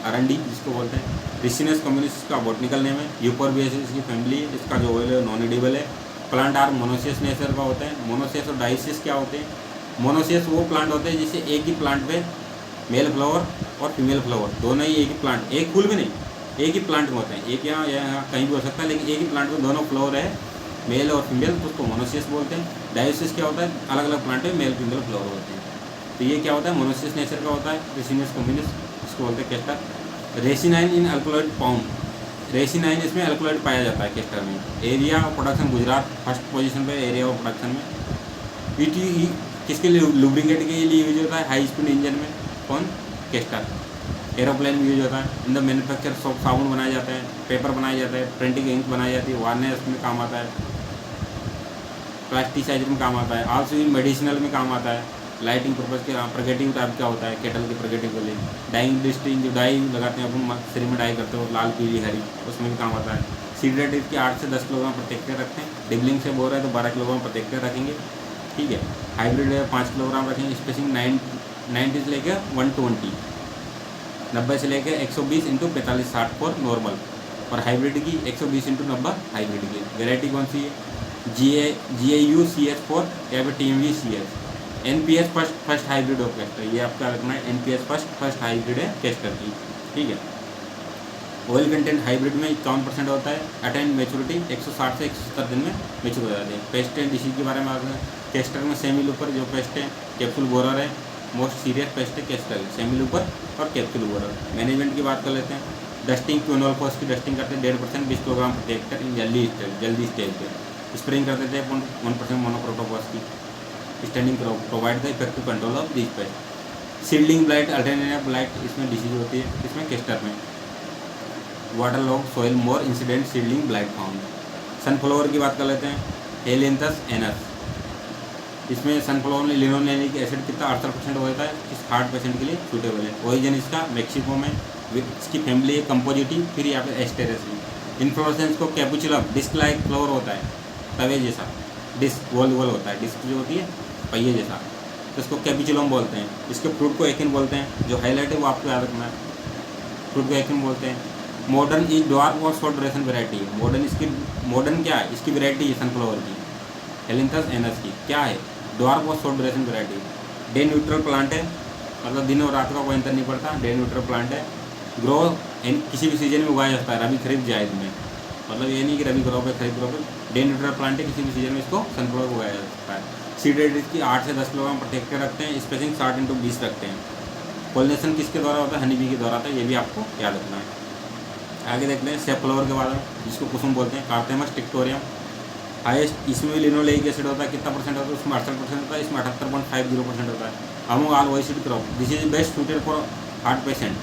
अरंडी जिसको बोलते हैं। रिसिनस कम्युनिस्ट का बॉटनिकल नेम है। यूफोर्बिएसी इसकी फैमिली है। इसका जो ऑयल है नॉन एडिबल है। प्लांट आर मोनोसियस नेचर का होता है। मोनोसियस और डाइसियस क्या होते हैं, मोनोसियस वो प्लांट होते हैं जिससे एक ही प्लांट पे मेल फ्लावर और फीमेल फ्लावर दोनों ही एक ही प्लांट, एक फूल भी नहीं, एक ही प्लांट में होते हैं। एक यहाँ कहीं भी हो सकता है, लेकिन एक ही प्लांट में दोनों फ्लावर है, मेल और फीमेल, तो उसको मोनोसियस बोलते हैं। डाइसियस क्या होता है, अलग अलग प्लांट में मेल फीमेल फ्लावर होते हैं। तो ये क्या होता है, मोनोसियस नेचर का होता है। रिसिनस कम्युनिस्ट इसको बोलते हैं केस्टर। रेसिनाइन इन अल्कोलॉइड पाउंड, रेसिनाइन इसमें अल्कोलॉइड पाया जाता है केस्टर में। Area of production Gujarat first position पे एरिया ऑफ प्रोडक्शन में। ईटी किसके लिए, लुब्रिकेट के लिए यूज होता है, हाई स्पीड इंजन में, कौन, केस्टर। एरोप्लेन में यूज होता है। इन द मैन्युफैक्चर सोप, साबुन बनाए जाते हैं, पेपर बनाया जाता है, प्रिंटिंग इंक बनाई जाती है, वार्निश में काम आता है, प्लास्टिसाइजर में काम आता है, आल्सो इन मेडिसिनल में काम आता है। लाइटिंग पर्पज के प्रगेटिव टाइप का होता है, केटल के प्रगेटिव के लिए। डाइंग डिस्टिंग, जो डाई लगाते हैं अपन शरीर में डाई करते हो, लाल पीली हरी, उसमें भी काम आता है। सीड रेट इसकी 8 से 10 किलोग्राम प्रति हेक्टेयर रखते हैं। डिबलिंग से बोल रहे हैं तो 12 किलोग्राम प्रति हेक्टेयर रखेंगे, ठीक है। हाइब्रिड 5 किलोग्राम रखेंगे। स्पेसिंग 90 से लेकर 120, 90 से लेकर 120 इंटू 45 60 फॉर नॉर्मल, और हाइब्रिड की 120 इंटू 90 हाइब्रिड की। वेराइटी कौन सी है, GAU CS4 या फिर TMV CS। NPS first hybrid of castor, ये आपका रखना है। NPS फर्स्ट हाइब्रिड है केस्टर की, ठीक है। ऑयल कंटेंट हाइब्रिड में 51% होता है। अटेंड मेच्योरिटी 160 से 170 दिन में मेच्योर हो जाती है। पेस्ट एंड डिसीज के बारे में आते हैं। केस्टर में सेमी लूपर जो पेस्ट है, कैप्सूल बोरर है, मोस्ट सीरियस पेस्ट है केस्टर, सेमी लूपर और कैप्सूल बोरर। मैनेजमेंट की बात कर लेते हैं। डस्टिंग, क्विनोल फॉस की डस्टिंग करते हैं 1.5% 20 किलोग्राम प्रति हेक्टेयर इन जल्दी स्टेज पे। स्प्रेइंग करते थे 1% मोनोक्रोटोफॉस की। Standing crop provide the effective control of this pest. Seedling blight, alternative blight इसमें डिसीज होती है, इसमें केस्टर में। Water log soil more incident seedling blight found. Sunflower की बात कर लेते हैं। हेलेंथस एनस, इसमें सनफ्लावर में लिनोलेनिक एसिड कितना 68% होता है, इस हार्ट पेशेंट के लिए सूटेबल है। ओरिजिन इसका मेक्सिको में, इसकी फैमिली है कंपोजिटी, फिर यहाँ पे एस्टेरेसी। इन्फ्लोरेसेंस को कैपुचुलम, डिस्क लाइक फ्लावर होता है, तवे जैसा डिस्क गोल होता है, डिस्क जो होती है पहिए जैसा, तो इसको कैपुचुलम बोलते हैं। इसके फ्रूट को एकिन बोलते हैं। जो हाईलाइट है वो आपको याद रखना है, फ्रूट को एकिन बोलते हैं। मॉडर्न इज ड्वार्फ और शॉर्ट ड्यूरेशन वेराइटी है। मॉडर्न क्या है, इसकी वेराइटी है सनफ्लावर की, हेलेंथस एनस की, क्या है, ड्वार्फ और short duration variety. Day neutral plant है, मतलब दिन और रात का कोई अंतर नहीं पड़ता, डे न्यूट्रल प्लांट है। ग्रो किसी भी सीजन में उगाया जाता है, रबी खरीफ जायद में, मतलब ये नहीं कि रबी क्रॉप है खरीफ क्रॉप है, डे न्यूट्रल प्लांट है, किसी भी सीजन में इसको सनफ्लावर उगाया जा सकता है। सीड रेट इसकी 8 से 10 किलोग्राम प्रति हेक्टेयर रखते हैं। स्पेसिंग 60 इंटू 20 रखते हैं। पॉलिनेशन किसके द्वारा होता है, हनी बी के द्वारा होता है, ये भी आपको याद रखना है। आगे देखते हैं सेफ्लावर के बारे में, जिसको कुसुम बोलते हैं। कार्टेमस टिक्टोरियम हाईएस्ट, इसमें भी लिनोलेइक एसिड होता है, कितना परसेंट होता है, उसमें 68% होता है, इसमें 78.50% होता है। Among all oilseed crop, this is best suited for heart patient,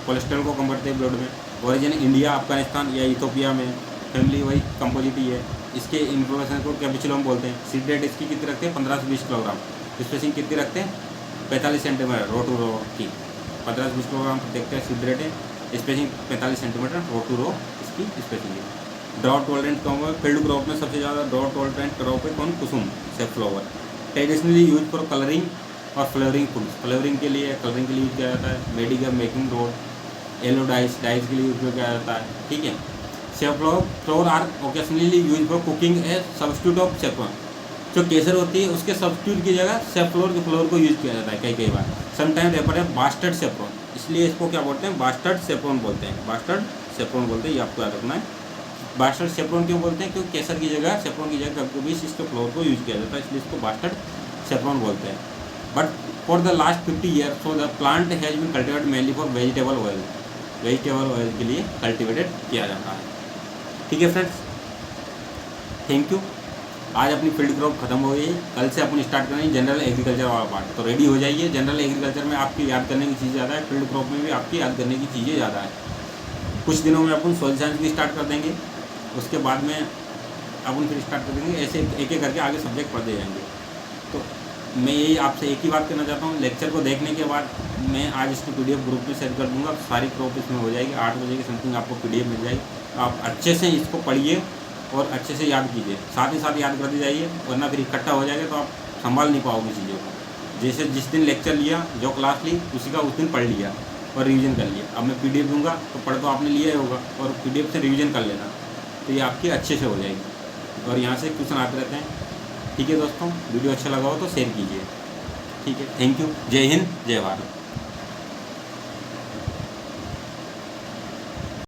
cholesterol को कम करते हैं ब्लड में। ओरिजिन इंडिया, अफगानिस्तान या इथोपिया में, फैमिली वही कंपोजिटी है। इसके इन्फ्लोरेसेंस को कैपुचुलम बोलते हैं। सीड रेट इसकी कितनी रखते हैं, 15 से 20 किलोग्राम। स्पेसिंग कितनी रखते हैं, 45 सेंटीमीटर रो टू रो की, 15 से 20 किलोग्राम देखते हैं सीड रेट है। स्पेसिंग 45 सेंटीमीटर रो टू रो इसकी स्पेसिंग है। ड्रॉट टॉलरेंट कौन है, फील्ड क्रॉप में सबसे ज़्यादा ड्रॉट टॉलरेंट क्रॉप है कौन, कुसुम safflower. Traditionally use for colouring और फ्लेवरिंग फूड्स, फ्लेवरिंग के लिए, कलरिंग के लिए यूज किया जाता है। Medical making red, yellow dyes के लिए उपयोग किया जाता है, ठीक है। Safflower are occasionally use for cooking a substitute of saffron, जो केसर होती है उसके सब्स्टिट्यूट की जगह सेफ्लावर के फ्लावर को यूज किया जाता है कई बार। समटाइम रेफर है बास्टर्ड सेफ्रॉन, इसलिए इसको क्या बोलते हैं, बास्टर्ड सेफ्रॉन बोलते हैं, बास्टर्ड सेफ्रॉन बोलते हैं, ये आपको याद रखना है। बास्टर्ड सेफ्रॉन क्यों बोलते हैं? क्योंकि केसर की जगह, सेफ्रॉन की जगह कभी कभी इसके फ्लोर को यूज़ किया जाता है, इसलिए इसको बास्टर्ड सेफ्रॉन बोलते हैं। But for the last 50 year so the plant has been cultivated mainly for vegetable oil, vegetable oil के लिए कल्टिवेटेड किया जाता है। ठीक है फ्रेंड्स, थैंक यू। आज अपनी फील्ड क्रॉप खत्म हो गई है, कल से अपन स्टार्ट करेंगे जनरल एग्रीकल्चर वाला पार्ट। तो रेडी हो जाइए। जनरल एग्रीकल्चर में आपकी याद करने की चीज़ ज़्यादा है, फील्ड क्रॉप में भी आपकी याद करने की चीज़ें ज़्यादा है। कुछ दिनों में अपन सोइल साइंस भी स्टार्ट कर देंगे, उसके बाद में अपन फिर स्टार्ट कर देंगे, ऐसे एक एक करके आगे सब्जेक्ट पढ़ते जाएंगे। तो मैं यही आपसे एक ही बात करना चाहता हूँ, लेक्चर को देखने के बाद मैं आज इसको PDF ग्रुप में शेयर कर दूँगा, सारी क्रॉप इसमें हो जाएगी। 8 बजे की समथिंग आपको PDF मिल जाएगी। आप अच्छे से इसको पढ़िए और अच्छे से याद कीजिए, साथ ही साथ याद करते जाइए, वरना फिर इकट्ठा हो जाएगा तो आप संभाल नहीं पाओगे चीज़ों को। जैसे जिस दिन लेक्चर लिया, जो क्लास ली, उसी का उस दिन पढ़ लिया और रिवीजन कर लिया। अब मैं PDF दूंगा तो पढ़ तो आपने लिया ही होगा, और PDF से रिवीजन कर लेना, तो ये आपकी अच्छे से हो जाएगी। और यहाँ से क्वेश्चन आते रहते हैं। ठीक है दोस्तों, वीडियो अच्छा लगा हो तो शेयर कीजिए। ठीक है, थैंक यू। जय हिंद, जय भारत।